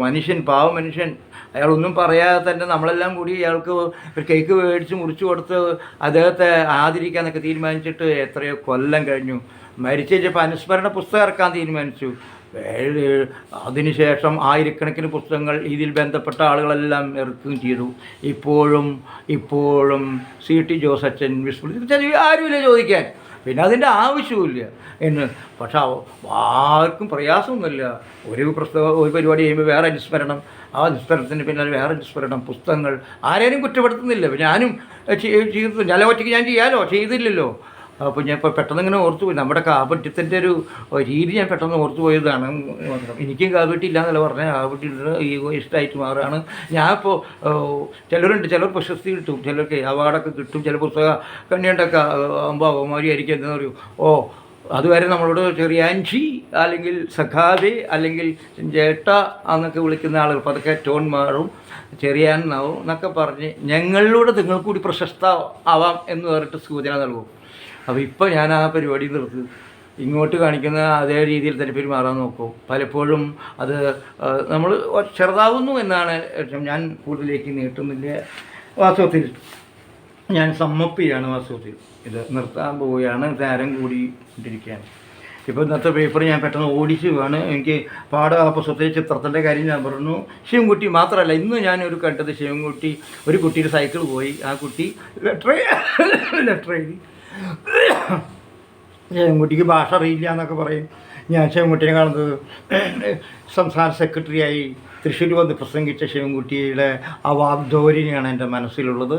മനുഷ്യൻ, മനുഷ്യൻ, അയാളൊന്നും പറയാതെ തന്നെ നമ്മളെല്ലാം കൂടി അയാൾക്ക് ഒരു കേക്ക് മേടിച്ച് മുറിച്ച് കൊടുത്ത് അദ്ദേഹത്തെ ആദരിക്കാനൊക്കെ തീരുമാനിച്ചിട്ട് എത്രയോ കൊല്ലം കഴിഞ്ഞു. മരിച്ചപ്പോൾ അനുസ്മരണ പുസ്തകം ഇറക്കാൻ തീരുമാനിച്ചു. അതിനുശേഷം ആയിരക്കണക്കിന് പുസ്തകങ്ങൾ ഇതിൽ ബന്ധപ്പെട്ട ആളുകളെല്ലാം ഇറക്കുകയും ചെയ്തു. ഇപ്പോഴും CT ജോസച്ചൻ വിസ്മൃതി ആരുമില്ല ചോദിക്കാൻ, പിന്നെ അതിൻ്റെ ആവശ്യമില്ല എന്ന്. പക്ഷെ ആർക്കും പ്രയാസമൊന്നുമില്ല. ഒരു പരിപാടി ചെയ്യുമ്പോൾ വേറെ അനുസ്മരണം, ആ അനുസ്മരണത്തിന് പിന്നാലെ വേറെ അനുസ്മരണം, പുസ്തകങ്ങൾ. ആരെയും കുറ്റപ്പെടുത്തുന്നില്ല. ഞാനും ചെയ്തു, ഞാൻ ഒറ്റയ്ക്ക് ഞാൻ ചെയ്തില്ലല്ലോ. അപ്പോൾ ഞാൻ ഇപ്പോൾ പെട്ടെന്ന് ഇങ്ങനെ ഓർത്തുപോയി, നമ്മുടെ കാപട്യത്തിൻ്റെ ഒരു രീതി ഞാൻ പെട്ടെന്ന് ഓർത്തുപോയതാണ്. എനിക്കും കാപട്യം ഇല്ലാന്നല്ല പറഞ്ഞാൽ, കാപട്യം ഈഗോയിസ്റ്റായിട്ട് മാറുകയാണ് ഞാനിപ്പോൾ. ചിലർ പ്രശസ്തി കിട്ടും, ചിലർക്ക് അവാർഡൊക്കെ കിട്ടും, ചില പുസ്തക കണ്ണിയുണ്ടൊക്കെ ആകുമ്പോൾ അവമാരിയായിരിക്കും എന്താ പറയൂ, അതുവരെ നമ്മളോട് ചെറിയാൻഷി അല്ലെങ്കിൽ സഖാവെ അല്ലെങ്കിൽ ചേട്ട എന്നൊക്കെ വിളിക്കുന്ന ആളുകൾ ഇപ്പോൾ അതൊക്കെ ടോൺ മാറും, ചെറിയാനാവും എന്നൊക്കെ പറഞ്ഞ് ഞങ്ങളിലൂടെ നിങ്ങൾക്ക് കൂടി പ്രശസ്ത ആവാം എന്ന് പറഞ്ഞിട്ട് സൂചന നൽകും. അപ്പോൾ ഇപ്പോൾ ഞാൻ ആ പരിപാടി നിർത്തി ഇങ്ങോട്ട് കാണിക്കുന്ന അതേ രീതിയിൽ തന്നെ പെരുമാറാൻ നോക്കും. പലപ്പോഴും അത് നമ്മൾ ചെറുതാവുന്നു എന്നാണ്. ഞാൻ കൂടുതലേക്ക് നീട്ടുന്നില്ല. വാസ്തവത്തിൽ ഞാൻ സമ്മപ്പിയാണ്. വാസ്തവത്തിൽ ഇത് നിർത്താൻ പോവുകയാണ്, നേരം കൂടിക്കൊണ്ടിരിക്കുകയാണ്. ഇപ്പോൾ ഇന്നത്തെ പേപ്പർ ഞാൻ പെട്ടെന്ന് ഓടിച്ച് വേണം എനിക്ക് പുസ്തകത്തെ ചിത്രത്തിൻ്റെ കാര്യം ഞാൻ പറഞ്ഞു. ശിവൻകുട്ടി മാത്രമല്ല, ഇന്ന് ഞാനൊരു കണ്ടത് ശിവൻകുട്ടി, ഒരു കുട്ടിയുടെ സൈക്കിൾ പോയി, ആ കുട്ടി ലെറ്റർ എഴുതി. ശിവൻകുട്ടിക്ക് ഭാഷ അറിയില്ല എന്നൊക്കെ പറയും. ഞാൻ ശിവൻകുട്ടിനെ കാണുന്നത് സംസ്ഥാന സെക്രട്ടറിയായി തൃശ്ശൂർ വന്ന് പ്രസംഗിച്ച ശിവൻകുട്ടിയുടെ ആ വാഗ്ധോരണിയാണ് എൻ്റെ മനസ്സിലുള്ളത്.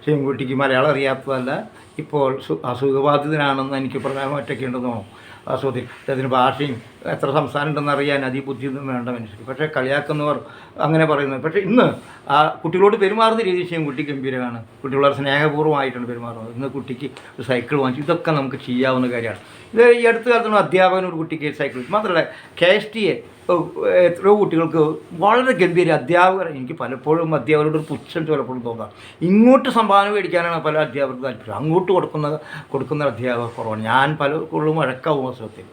ശിവൻകുട്ടിക്ക് മലയാളം അറിയാത്തതല്ല, ഇപ്പോൾ അസുഖബാധിതനാണെന്ന് എനിക്ക് പ്രധാനം ഒറ്റയ്ക്കുണ്ടെന്നോ വാസ്തവത്തിൽ. അതിന് ഭാഷയും എത്ര സംസ്ഥാനം ഉണ്ടെന്ന് അറിയാൻ അതിബുദ്ധിയൊന്നും വേണ്ട മനുഷ്യർക്ക്. പക്ഷേ കളിയാക്കുന്നവർ അങ്ങനെ പറയുന്നത്. പക്ഷേ ഇന്ന് ആ കുട്ടികളോട് പെരുമാറുന്ന രീതി കുട്ടി ഗംഭീരമാണ്. കുട്ടികളോട് സ്നേഹപൂർവ്വമായിട്ടാണ് പെരുമാറുന്നത്. ഇന്ന് കുട്ടിക്ക് ഒരു സൈക്കിൾ വാങ്ങിച്ചു. ഇതൊക്കെ നമുക്ക് ചെയ്യാവുന്ന കാര്യമാണ്. ഇത് ഈ അടുത്ത കാലത്താണ് അധ്യാപകൻ ഒരു കുട്ടിക്ക് സൈക്കിൾ, മാത്രമല്ല KSTA എത്രയോ കുട്ടികൾക്ക് വളരെ ഗംഭീര അധ്യാപകർ. എനിക്ക് പലപ്പോഴും അധ്യാപകരോട് ഒരു പുച്ഛം പലപ്പോഴും തോന്നാം. ഇങ്ങോട്ട് സംഭാവന മേടിക്കാനാണ് പല അധ്യാപകർക്ക് താല്പര്യം, അങ്ങോട്ട് കൊടുക്കുന്ന അധ്യാപകർ കുറവാണ്. ഞാൻ പലപ്പോഴും വഴക്കാവും വാസ്തവത്തിൽ.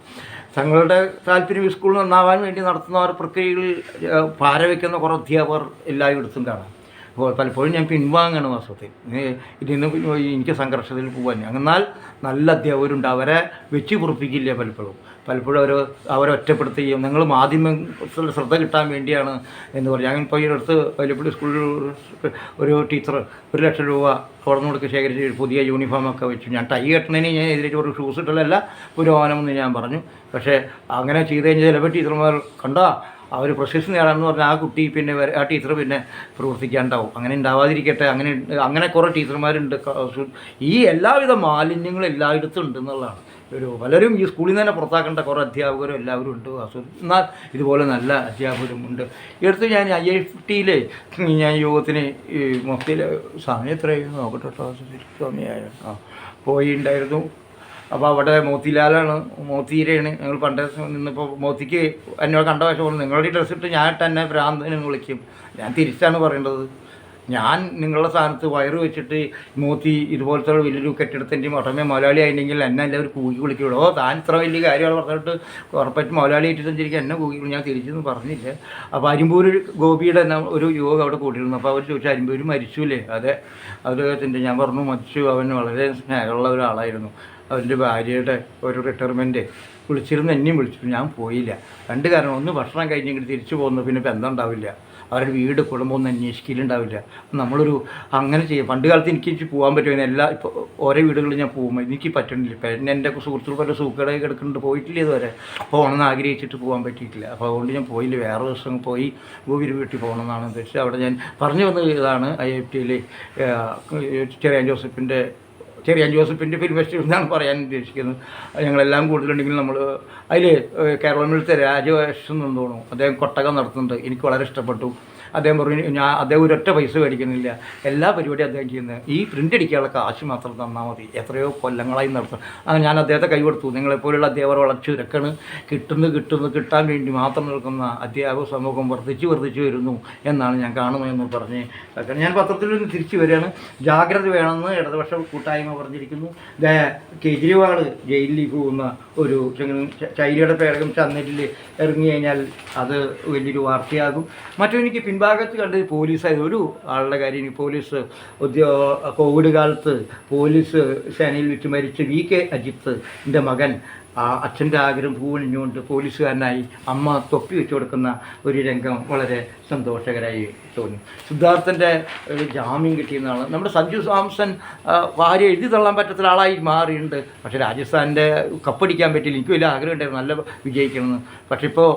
തങ്ങളുടെ താല്പര്യം സ്കൂളിൽ നന്നാവാൻ വേണ്ടി നടത്തുന്ന ഒരു പ്രക്രിയകളിൽ പാരവയ്ക്കുന്ന കുറേ അധ്യാപകർ എല്ലായിടത്തും കാണാം. അപ്പോൾ പലപ്പോഴും ഞാൻ പിൻവാങ്ങാണ് വാസ്തവത്തിൽ. ഇതിന്ന് എനിക്ക് സംഘർഷത്തിൽ പോകാൻ. എന്നാൽ നല്ല അധ്യാപകരുണ്ട്, അവരെ വെച്ച് പൊറുപ്പിക്കില്ല. പലപ്പോഴും അവരെ ഒറ്റപ്പെടുത്തുകയും നിങ്ങൾ മാധ്യമത്തിൽ ശ്രദ്ധ കിട്ടാൻ വേണ്ടിയാണ് എന്ന് പറയും. ഞാൻ ഇപ്പോൾ ഈ അടുത്ത് വലിയപ്പള്ളി സ്കൂളിൽ ഒരു ടീച്ചർ 1 ലക്ഷം രൂപ തുറന്നു കൊടുത്ത് ശേഖരിച്ച് പുതിയ യൂണിഫോമൊക്കെ വെച്ചു. ഞാൻ ടൈ കെട്ടണതിന് ഞാൻ എതിരേറ്റ് ഒരു ഷൂസ് ഇട്ടല്ല പുരോഗമനമെന്ന് ഞാൻ പറഞ്ഞു. പക്ഷേ അങ്ങനെ ചെയ്ത് കഴിഞ്ഞാൽ ചിലപ്പോൾ ടീച്ചർമാർ കണ്ടാ അവർ പ്രശസ്തി നേടാമെന്ന് പറഞ്ഞാൽ ആ കുട്ടി പിന്നെ ആ ടീച്ചർ പിന്നെ പ്രവർത്തിക്കാണ്ടാവും. അങ്ങനെ ഉണ്ടാവാതിരിക്കട്ടെ. അങ്ങനെ കുറേ ടീച്ചർമാരുണ്ട്. ഈ എല്ലാവിധ മാലിന്യങ്ങളും എല്ലായിടത്തും ഉണ്ട് എന്നുള്ളതാണ്. പലരും ഈ സ്കൂളിൽ നിന്ന് തന്നെ പുറത്താക്കേണ്ട കുറേ അധ്യാപകരും എല്ലാവരും ഉണ്ട്. എന്നാൽ ഇതുപോലെ നല്ല അധ്യാപകരും ഉണ്ട്. ഈ അടുത്ത് ഞാൻ IIFT ഞാൻ യോഗത്തിന് ഈ മൊത്തത്തിൽ സമയം എത്രയായിരുന്നു നോക്കട്ടെ കേട്ടോ, സമയമായ പോയിണ്ടായിരുന്നു. അപ്പോൾ അവിടെ മോത്തിയിലാണ് ഞങ്ങൾ പണ്ട് നിന്നിപ്പോൾ മോത്തിക്ക് എന്നോട് കണ്ട വശം പറഞ്ഞു, നിങ്ങളുടെ ഡ്രസ്സ് ഇട്ട് ഞാൻ തന്നെ ഭ്രാന്തനെ വിളിക്കും. ഞാൻ തിരിച്ചാണ് പറയേണ്ടത്. ഞാൻ നിങ്ങളുടെ സ്ഥാനത്ത് വയറ് വെച്ചിട്ട് മൂത്തി ഇതുപോലത്തെ വലിയൊരു കെട്ടിടത്തിൻ്റെ ഉടമ മുതലാളി ആയിട്ടുണ്ടെങ്കിൽ എന്നെ എല്ലാവരും കൂക്കി വിളിക്കുള്ളൂ. താൻ ഇത്ര വലിയ കാര്യങ്ങൾ പറഞ്ഞിട്ട് ഉറപ്പായിട്ട് മുതലാളി ആയിട്ട് സഞ്ചരിക്കുക എന്നെ കൂക്കി ഞാൻ തിരിച്ചൊന്നും പറഞ്ഞില്ല. അപ്പോൾ അരിമ്പൂർ ഗോപിയുടെ ഒരു യോഗം അവിടെ കൂട്ടിയിരുന്നു. അപ്പോൾ അവർ ചോദിച്ചു അരിമ്പൂർ മരിച്ചുല്ലേ? അതെ അദ്ദേഹത്തിൻ്റെ. ഞാൻ പറഞ്ഞു മരിച്ചു. അവൻ വളരെ സ്നേഹമുള്ള ഒരാളായിരുന്നു. അവൻ്റെ ഭാര്യയുടെ ഒരു റിട്ടയർമെൻറ്റ് വിളിച്ചിരുന്നു, എന്നെയും വിളിച്ചു. ഞാൻ പോയില്ല. രണ്ട് കാരണം, ഒന്ന് ഭക്ഷണം കഴിഞ്ഞെങ്കിൽ തിരിച്ചു പോകുന്നു, പിന്നെ ബന്ധം ഉണ്ടാവില്ല, അവരുടെ വീട് കുടുംബം ഒന്നും അന്വേഷിക്കലുണ്ടാവില്ല. നമ്മളൊരു അങ്ങനെ ചെയ്യും. പണ്ട് കാലത്ത് എനിക്ക് പോകാൻ പറ്റുമെന്ന് ഇപ്പോൾ ഓരോ വീടുകളിൽ ഞാൻ പോകുമ്പോൾ എനിക്ക് പറ്റണില്ല. ഇപ്പം എൻ്റെ സുഹൃത്തുക്കൾ പല സൂക്കടയിൽ കിടക്കുന്നുണ്ട്, പോയിട്ടില്ല ഇതുവരെ. പോകണമെന്ന് ആഗ്രഹിച്ചിട്ട് പോകാൻ പറ്റിയിട്ടില്ല. അപ്പോൾ അതുകൊണ്ട് ഞാൻ പോയില്ല. വേറെ ദിവസം പോയി ഗോപിയുടെ വീട്ടിൽ പോകണമെന്നാണ് ഉദ്ദേശിച്ചത്. അവിടെ ഞാൻ പറഞ്ഞു വന്നത് ഇതാണ്, IIT ചെറിയാൻ ജോസഫിൻ്റെ ഫിലിം ഫെസ്റ്റിവൽ എന്നാണ് പറയാൻ ഉദ്ദേശിക്കുന്നത്. ഞങ്ങളെല്ലാം കൂടുതലുണ്ടെങ്കിൽ നമ്മൾ അതിൽ കേരളത്തിലത്തെ രാജവേഷം എന്ന് തോന്നുന്നു, അദ്ദേഹം കൊട്ടകം നടത്തുന്നുണ്ട്. എനിക്ക് വളരെ ഇഷ്ടപ്പെട്ടു. അദ്ദേഹം പറഞ്ഞു അദ്ദേഹം ഒരൊറ്റ പൈസ മേടിക്കുന്നില്ല, എല്ലാ പരിപാടിയും അദ്ദേഹം ചെയ്യുന്നത്. ഈ പ്രിൻ്റ് അടിക്കാനുള്ള കാശ് മാത്രം തന്നാൽ മതി. എത്രയോ കൊല്ലങ്ങളായി നടത്തും. ഞാൻ അദ്ദേഹത്തെ കൈകൊടുത്തു. നിങ്ങളെപ്പോലുള്ള അധ്യാപകർ വളർച്ചയൊരുക്കാണ് കിട്ടാൻ വേണ്ടി മാത്രം നിൽക്കുന്ന അധ്യാപക സമൂഹം വർദ്ധിച്ചു വരുന്നു എന്നാണ് ഞാൻ കാണുന്നതെന്ന് പറഞ്ഞ് ഞാൻ പത്രത്തിൽ നിന്ന് തിരിച്ചു വരികയാണ്. ജാഗ്രത വേണമെന്ന് ഇടതുപക്ഷ കൂട്ടായ്മ പറഞ്ഞിരിക്കുന്നു. കേജ്രിവാൾ ജയിലിൽ പോകുന്ന ഒരു ചൈനയുടെ പേരകം ചന്നലിൽ ഇറങ്ങി കഴിഞ്ഞാൽ അത് വലിയൊരു വാർത്തയാകും. എനിക്ക് പിൻഭാഗത്ത് കണ്ടത് പോലീസായത് ഒരു ആളുടെ കാര്യം. പോലീസ് കോവിഡ് കാലത്ത് പോലീസ് സേനയിൽ വെച്ച് മരിച്ച VK അജിത്തിൻ്റെ മകൻ അച്ഛൻ്റെ ആഗ്രഹം പൂവണിഞ്ഞുകൊണ്ട് പോലീസുകാരനായി അമ്മ തൊപ്പി വെച്ച് കൊടുക്കുന്ന ഒരു രംഗം വളരെ സന്തോഷകരമായി തോന്നി. സിദ്ധാർത്ഥൻ്റെ ജാമ്യം കിട്ടിയെന്നാണ്. നമ്മുടെ സഞ്ജു സാംസൺ ഭാര്യ എഴുതി തള്ളാൻ പറ്റത്തുള്ള ആളായി മാറിയിട്ടുണ്ട്. പക്ഷേ രാജസ്ഥാൻ്റെ കപ്പടിക്കാൻ പറ്റില്ല. എനിക്ക് വലിയ ആഗ്രഹം ഉണ്ടായിരുന്നു നല്ല വിജയിക്കണമെന്ന്. പക്ഷേ ഇപ്പോൾ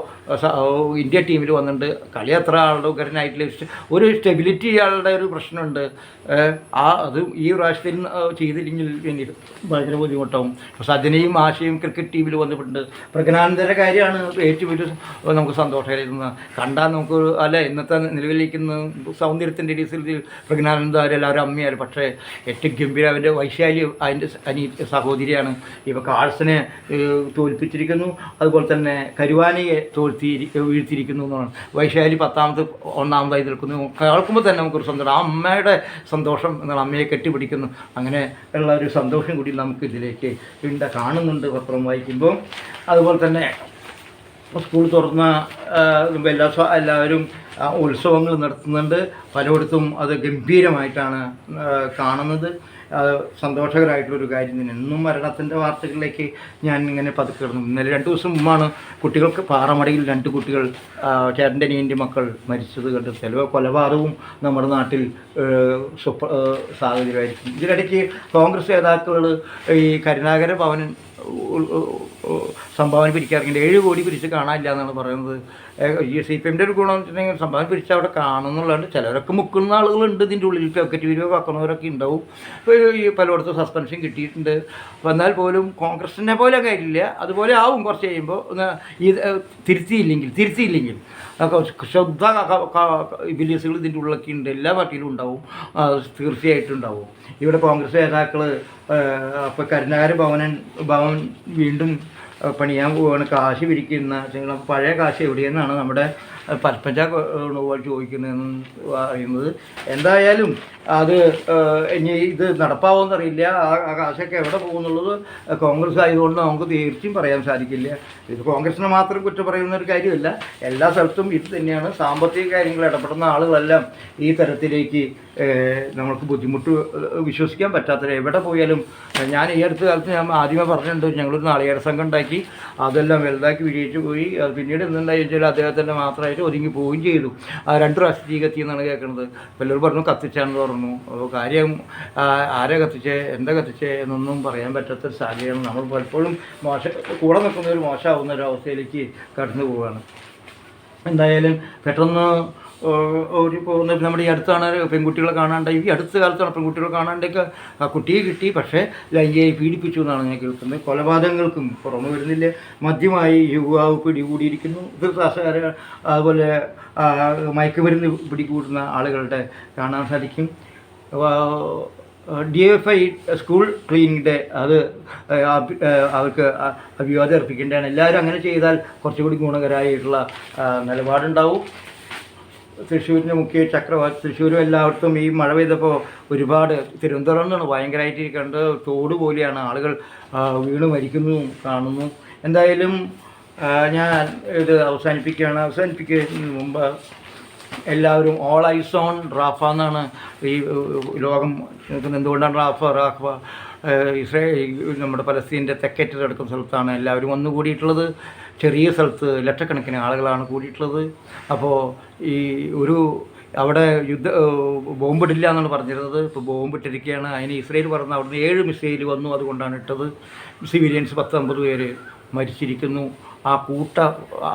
ഇന്ത്യ ടീമിൽ വന്നിട്ടുണ്ട്. കളി അത്ര ആളുടെ ഉഗ്രനായിട്ടില്ല. ഒരു സ്റ്റെബിലിറ്റി ആളുടെ ഒരു പ്രശ്നമുണ്ട്. അതും ഈ പ്രാവശ്യത്തിൽ ചെയ്തില്ലെങ്കിൽ പിന്നെ ഭയങ്കര ബുദ്ധിമുട്ടാവും. സജനയും ആശയും ക്രിക്കറ്റ് ടീമിൽ വന്നിട്ടുണ്ട്. പ്രജ്ഞാനന്ദൻ്റെ കാര്യമാണ് ഏറ്റവും വലിയ നമുക്ക് സന്തോഷകരമായിരുന്നത്. കണ്ടാൽ നമുക്ക് അല്ല ഇന്നത്തെ നിലവിലിരിക്കുന്ന സൗന്ദര്യത്തിൻ്റെ രീതിയിൽ പ്രജ്ഞാനന്ദ എല്ലാവരും അമ്മയായിരുന്നു. പക്ഷേ ഏറ്റവും ഗംഭീര അവൻ്റെ വൈശാലി അതിൻ്റെ സഹോദരിയാണ്. ഇപ്പോൾ കാൾസനെ തോൽപ്പിച്ചിരിക്കുന്നു. അതുപോലെ തന്നെ കരുവാനയെ വീഴ്ത്തിയിരിക്കുന്നു എന്നാണ്. വൈശാലി 1ാമതായി നിൽക്കുന്നു. കേൾക്കുമ്പോൾ തന്നെ നമുക്കൊരു സന്തോഷം. ആ അമ്മയുടെ സന്തോഷം എന്നാൽ അമ്മയെ കെട്ടിപ്പിടിക്കുന്നു. അങ്ങനെ ഉള്ള ഒരു സന്തോഷം കൂടി നമുക്ക് ഇതിലേക്ക് കാണുന്നുണ്ട് പത്രം വായിക്കുമ്പോൾ. അതുപോലെ തന്നെ സ്കൂൾ തുറന്ന എല്ലാവരും ഉത്സവങ്ങൾ നടത്തുന്നുണ്ട്. പലയിടത്തും അത് ഗംഭീരമായിട്ടാണ് കാണുന്നത്. സന്തോഷകരമായിട്ടുള്ളൊരു കാര്യം തന്നെ. എന്നും മരണത്തിൻ്റെ വാർത്തകളിലേക്ക് ഞാൻ ഇങ്ങനെ പതുക്കിടുന്നു. ഇന്നലെ 2 ദിവസം മുമ്പാണ് കുട്ടികൾക്ക് പാറമടയിൽ 2 കുട്ടികൾ ചേട്ടൻ്റെ അനിയൻ്റെ മക്കൾ മരിച്ചത് കണ്ട്. ചില കൊലപാതകവും നമ്മുടെ നാട്ടിൽ സാഹചര്യമായിരിക്കും. ഇതിനിടയ്ക്ക് കോൺഗ്രസ് നേതാക്കൾ ഈ കരുണാകര ഭവൻ സംഭാവന പിരിക്കാറുണ്ട്. 7 കോടി പിരിച്ച് കാണാനില്ല എന്നാണ് പറയുന്നത്. CPMൻ്റെ ഒരു ഗുണം എന്ന് വെച്ചിട്ടുണ്ടെങ്കിൽ സംഭാവന പിരിച്ച് അവിടെ കാണുന്നുള്ളതാണ്. ചിലരൊക്കെ മുക്കുന്ന ആളുകളുണ്ട് ഇതിൻ്റെ ഉള്ളിൽ. പോക്കറ്റ് വീഡിയോ വെക്കുന്നവരൊക്കെ ഉണ്ടാവും. ഇപ്പോൾ ഈ പലയിടത്തും സസ്പെൻഷൻ കിട്ടിയിട്ടുണ്ട്. എന്നാൽ പോലും കോൺഗ്രസിനെ പോലെ കാര്യമില്ല. അതുപോലെ ആവും കുറച്ച് കഴിയുമ്പോൾ. ഇത് തിരുത്തിയില്ലെങ്കിൽ ശുദ്ധ ബിലീസുകൾ ഇതിൻ്റെ ഉള്ളിലൊക്കെ ഉണ്ട്. എല്ലാ പാർട്ടിയിലും ഉണ്ടാവും, തീർച്ചയായിട്ടും ഉണ്ടാവും. ഇവിടെ കോൺഗ്രസ് നേതാക്കൾ ഇപ്പോൾ കരുണാകര ഭവൻ വീണ്ടും പണിയാൻ പോവുകയാണ്. കാശ് പിരിക്കുന്ന പഴയ കാശ് എവിടെയെന്നാണ് നമ്മുടെ പൽപ്പഞ്ച ചോദിക്കുന്നതെന്ന് പറയുന്നത്. എന്തായാലും അത് ഇനി ഇത് നടപ്പാവുമെന്നറിയില്ല. ആ കാശൊക്കെ എവിടെ പോകുന്നുള്ളത് കോൺഗ്രസ് ആയതുകൊണ്ട് നമുക്ക് തീർച്ചയായും പറയാൻ സാധിക്കില്ല. ഇത് കോൺഗ്രസിനെ മാത്രം കുറ്റം പറയുന്ന ഒരു കാര്യമല്ല. എല്ലാ സ്ഥലത്തും ഇത് തന്നെയാണ്. സാമ്പത്തിക കാര്യങ്ങൾ ഇടപെടുന്ന ആളുകളെല്ലാം ഈ തരത്തിലേക്ക് നമുക്ക് ബുദ്ധിമുട്ട് വിശ്വസിക്കാൻ പറ്റാത്ത എവിടെ പോയാലും. ഞാൻ ഈ അടുത്ത കാലത്ത് ഞാൻ ആദ്യമേ പറഞ്ഞിട്ടുണ്ട്, ഞങ്ങളൊരു നാളികേര സംഘം ഉണ്ടാക്കി, അതെല്ലാം വലുതാക്കി വിജയിച്ചു പോയി. അത് പിന്നീട് എന്തുണ്ടായി വെച്ചാൽ അദ്ദേഹത്തിൻ്റെ മാത്രമായിട്ട് ഒതുങ്ങി പോവുകയും ചെയ്തു. 2 പ്രാവശ്യം തീ കത്തിയെന്നാണ് കേൾക്കുന്നത്. പലരും പറഞ്ഞു കത്തിച്ചാണെന്ന് പറഞ്ഞു. കാര്യം ആരെ കത്തിച്ചേ എന്താ കത്തിച്ചേ എന്നൊന്നും പറയാൻ പറ്റാത്തൊരു സാഹചര്യമാണ്. നമ്മൾ പലപ്പോഴും കൂടെ നിൽക്കുന്നവർ മോശമാവുന്ന ഒരു അവസ്ഥയിലേക്ക് കടന്നു പോവുകയാണ്. എന്തായാലും പെട്ടെന്ന് പോകുന്ന നമ്മുടെ ഈ അടുത്താണ് പെൺകുട്ടികളെ കാണാണ്ടായി. ഈ അടുത്ത കാലത്താണ് പെൺകുട്ടികളെ കാണാണ്ടൊക്കെ ആ കുട്ടിയെ കിട്ടി. പക്ഷേ ലൈംഗികമായി പീഡിപ്പിച്ചു എന്നാണ് ഞാൻ കേൾക്കുന്നത്. കൊലപാതകങ്ങൾക്കും പുറമെ വരുന്നില്ല. മദ്യമായി യുവാവ് പിടികൂടിയിരിക്കുന്നു. അതുപോലെ മയക്കുമരുന്ന് പിടികൂടുന്ന ആളുകളുടെ കാണാൻ സാധിക്കും. DFI സ്കൂൾ ക്ലീനിങ് ഡേ അത് അവർക്ക് അഭിവാദ്യം അർപ്പിക്കേണ്ടതാണ്. എല്ലാവരും അങ്ങനെ ചെയ്താൽ കുറച്ചുകൂടി ഗുണകരമായിട്ടുള്ള നിലപാടുണ്ടാവും. തൃശ്ശൂരിൻ്റെ മുഖ്യ ചക്രവാർത്തി തൃശ്ശൂരും എല്ലായിടത്തും ഈ മഴ പെയ്തപ്പോൾ ഒരുപാട് തിരുവനന്തപുരം നിന്നാണ് ഭയങ്കരമായിട്ട് കണ്ട് തോട് പോലെയാണ് ആളുകൾ വീണ് മരിക്കുന്നു കാണുന്നു. എന്തായാലും ഞാൻ ഇത് അവസാനിപ്പിക്കുന്നതിന് മുമ്പ് എല്ലാവരും ഓൾ ഐസ് ഓൺ റാഫ എന്നാണ് ഈ ലോകം എന്തുകൊണ്ടാണ് റാഫ നമ്മുടെ പലസ്തീൻ്റെ തെക്കേറ്റത്ത് കിടക്കുന്ന സ്ഥലത്താണ് എല്ലാവരും വന്നു കൂടിയിട്ടുള്ളത്. ചെറിയ സ്ഥലത്ത് ലക്ഷക്കണക്കിന് ആളുകളാണ് കൂടിയിട്ടുള്ളത്. അപ്പോൾ ഈ അവിടെ ബോംബിടില്ല എന്നാണ് പറഞ്ഞിരുന്നത്. ഇപ്പോൾ ബോംബിട്ടിരിക്കുകയാണ്. അതിന് ഇസ്രയേൽ പറഞ്ഞ അവിടുന്ന് 7 മിസൈൽ വന്നു, അതുകൊണ്ടാണ് ഇട്ടത്. സിവിലിയൻസ് 10-50 പേര് മരിച്ചിരിക്കുന്നു. ആ കൂട്ട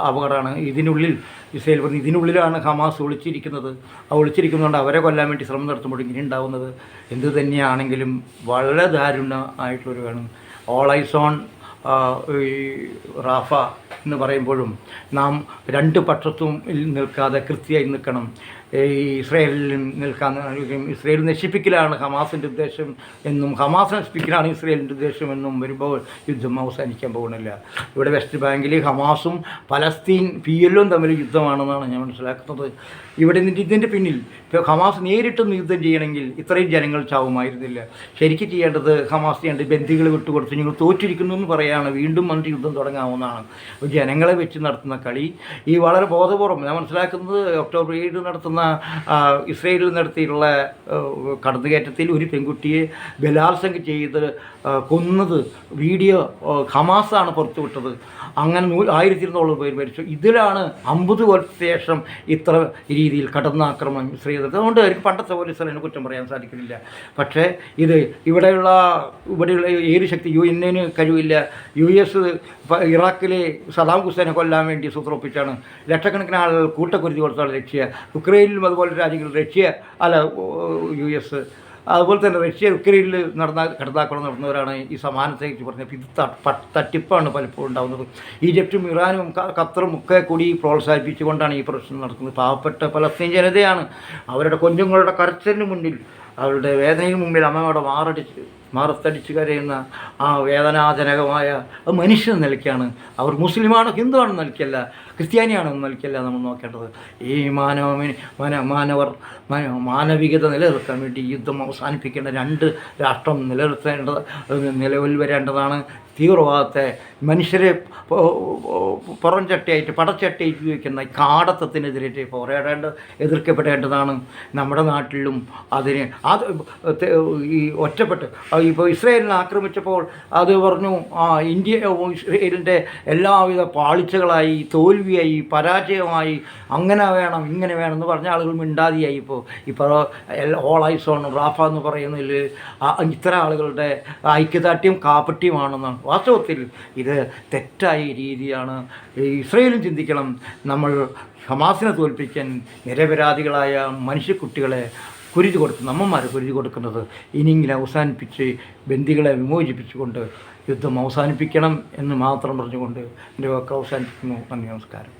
അപകടമാണ്. ഇതിനുള്ളിൽ ഇസ്രയേൽ പറഞ്ഞു ഇതിനുള്ളിലാണ് ഹമാസ് ഒളിച്ചിരിക്കുന്നത്. ആ ഒളിച്ചിരിക്കുന്നതുകൊണ്ട് അവരെ കൊല്ലാൻ വേണ്ടി ശ്രമം നടത്തുമ്പോൾ ഇങ്ങനെ ഉണ്ടാവുന്നത് എന്ത് തന്നെയാണെങ്കിലും വളരെ ദാരുണമായിട്ടുള്ളൊരു വേണം. ഓൾ ഐസ് ഓൺ ഈ റാഫ എന്ന് പറയുമ്പോഴും നാം രണ്ട് പക്ഷത്തും നിൽക്കാതെ കൃത്യമായി നിൽക്കണം. ഈ ഇസ്രയേലിൽ നിൽക്കാൻ ഇസ്രയേൽ നശിപ്പിക്കലാണ് ഹമാസിൻ്റെ ഉദ്ദേശം എന്നും ഹമാസ് നശിപ്പിക്കലാണ് ഇസ്രയേലിൻ്റെ ഉദ്ദേശം എന്നും വരുമ്പോൾ യുദ്ധം അവസാനിക്കാൻ പോകുന്നില്ല. ഇവിടെ വെസ്റ്റ് ബാങ്കിൽ ഹമാസും പലസ്തീൻ PLO തമ്മിൽ യുദ്ധമാണെന്നാണ് ഞാൻ മനസ്സിലാക്കുന്നത്. ഇവിടെ ഇതിൻ്റെ പിന്നിൽ ഇപ്പോൾ ഹമാസ് നേരിട്ടൊന്ന് യുദ്ധം ചെയ്യണമെങ്കിൽ ഇത്രയും ജനങ്ങൾ ചാവുമായിരുന്നില്ല. ശരിക്കും ചെയ്യേണ്ടത് ഹമാസ് ചെയ്യേണ്ടത് ബന്ദികൾ വിട്ടുകൊടുത്ത് നിങ്ങൾ തോറ്റിരിക്കുന്നു എന്ന് പറയുകയാണ്, വീണ്ടും വന്നിട്ട് യുദ്ധം തുടങ്ങാവുന്നതാണ്. ജനങ്ങളെ വെച്ച് നടത്തുന്ന കളി ഈ വളരെ ബോധപൂർവം ഞാൻ മനസ്സിലാക്കുന്നത് ഒക്ടോബർ 7 നടത്തുന്ന ഇസ്രയേലിൽ നടത്തിയിട്ടുള്ള കടന്നുകയറ്റത്തിൽ ഒരു പെൺകുട്ടിയെ ബലാത്സംഗം ചെയ്ത് കൊന്നത് വീഡിയോ ഹമാസാണ് പുറത്തുവിട്ടത്. അങ്ങനെ 1200 പേര് മരിച്ചു. ഇതിലാണ് 50 കൊല്ലത്തിന് ശേഷം ഇത്ര രീതിയിൽ കടന്നാക്രമണം ഇസ്രയേൽ. അതുകൊണ്ട് എനിക്ക് പണ്ടത്തെ പോലെ ഇസ്രയേലിനെ കുറ്റം പറയാൻ സാധിക്കുന്നില്ല. പക്ഷേ ഇത് ഇവിടെയുള്ള ഏത് ശക്തി UN കഴിവില്ല. US ഇറാഖിലെ സദാം ഹുസൈനെ കൊല്ലാൻ വേണ്ടി സൂത്രമൊപ്പിച്ചാണ് ലക്ഷക്കണക്കിന് ആളുകൾ കൂട്ടക്കുരുതി കൊടുത്താണ് റഷ്യ. യുക്രൈനിലും അതുപോലെ രാജ്യങ്ങളിൽ റഷ്യ US അതുപോലെ തന്നെ റഷ്യ യുക്രൈനിൽ കടന്നാക്രമണം നടന്നവരാണ് ഈ സമാനത്തെക്കുറിച്ച് പറഞ്ഞത്. ഇത് തട്ടിപ്പാണ് പലപ്പോഴും ഉണ്ടാകുന്നത്. ഈജിപ്തും ഇറാനും ഖത്തറും ഒക്കെ കൂടി പ്രോത്സാഹിപ്പിച്ചുകൊണ്ടാണ് ഈ പ്രശ്നം നടക്കുന്നത്. പാവപ്പെട്ട പലസ്തീൻ ജനതയാണ് അവരുടെ കുഞ്ഞുങ്ങളുടെ കരച്ചിലിന് മുന്നിൽ, അവരുടെ വേദനയ്ക്ക് മുമ്പിൽ അമ്മയോടെ മാറത്തടിച്ച് കരയുന്ന ആ വേദനാജനകമായ മനുഷ്യൻ നിലയ്ക്കാണ്. അവർ മുസ്ലിമാണോ ഹിന്ദുവാണെന്ന് നിലയ്ക്കല്ല, ക്രിസ്ത്യാനിയാണെന്ന് നിലയ്ക്കല്ല നമ്മൾ നോക്കേണ്ടത്. ഈ മാനവികത നിലനിർത്താൻ വേണ്ടി യുദ്ധം അവസാനിപ്പിക്കേണ്ട, 2 രാഷ്ട്രം നിലവിൽ വരേണ്ടതാണ്. തീവ്രവാദത്തെ മനുഷ്യരെ പുറംചട്ടയായിട്ട് പടച്ചട്ടയായിട്ട് ഉപയോഗിക്കുന്ന ഈ കാടത്തത്തിനെതിരെ എതിർക്കപ്പെടേണ്ടതാണ്. നമ്മുടെ നാട്ടിലും അതിന് ഈ ഒറ്റപ്പെട്ട് ഇപ്പോൾ ഇസ്രയേലിനെ ആക്രമിച്ചപ്പോൾ അത് പറഞ്ഞു ഇസ്രയേലിൻ്റെ എല്ലാവിധ പാളിച്ചകളായി, തോൽവിയായി, പരാജയമായി, അങ്ങനെ വേണം ഇങ്ങനെ വേണം എന്ന് പറഞ്ഞ ആളുകൾ മിണ്ടാതിയായി. ഇപ്പോൾ ഓൾ ഐസ് ഓൺ റാഫ എന്ന് പറയുന്നതിൽ ഇത്തരം ആളുകളുടെ ഐക്യദാർഢ്യം കാപട്യമാണെന്നാണ്. വാസ്തവത്തിൽ ഇത് തെറ്റായ രീതിയാണ്. ഇസ്രയേലും ചിന്തിക്കണം, നമ്മൾ ഹമാസിനെ തോൽപ്പിക്കാൻ നിരപരാധികളായ മനുഷ്യക്കുട്ടികളെ കുരുതി കൊടുത്ത് നമ്മന്മാർ കുരുതി കൊടുക്കുന്നത് ഇനിയെങ്കിലും അവസാനിപ്പിച്ച് ബന്ദികളെ വിമോചിപ്പിച്ചുകൊണ്ട് യുദ്ധം അവസാനിപ്പിക്കണം എന്ന് മാത്രം പറഞ്ഞുകൊണ്ട് എൻ്റെ വാക്ക് അവസാനിപ്പിക്കുന്നു. നന്ദി, നമസ്കാരം.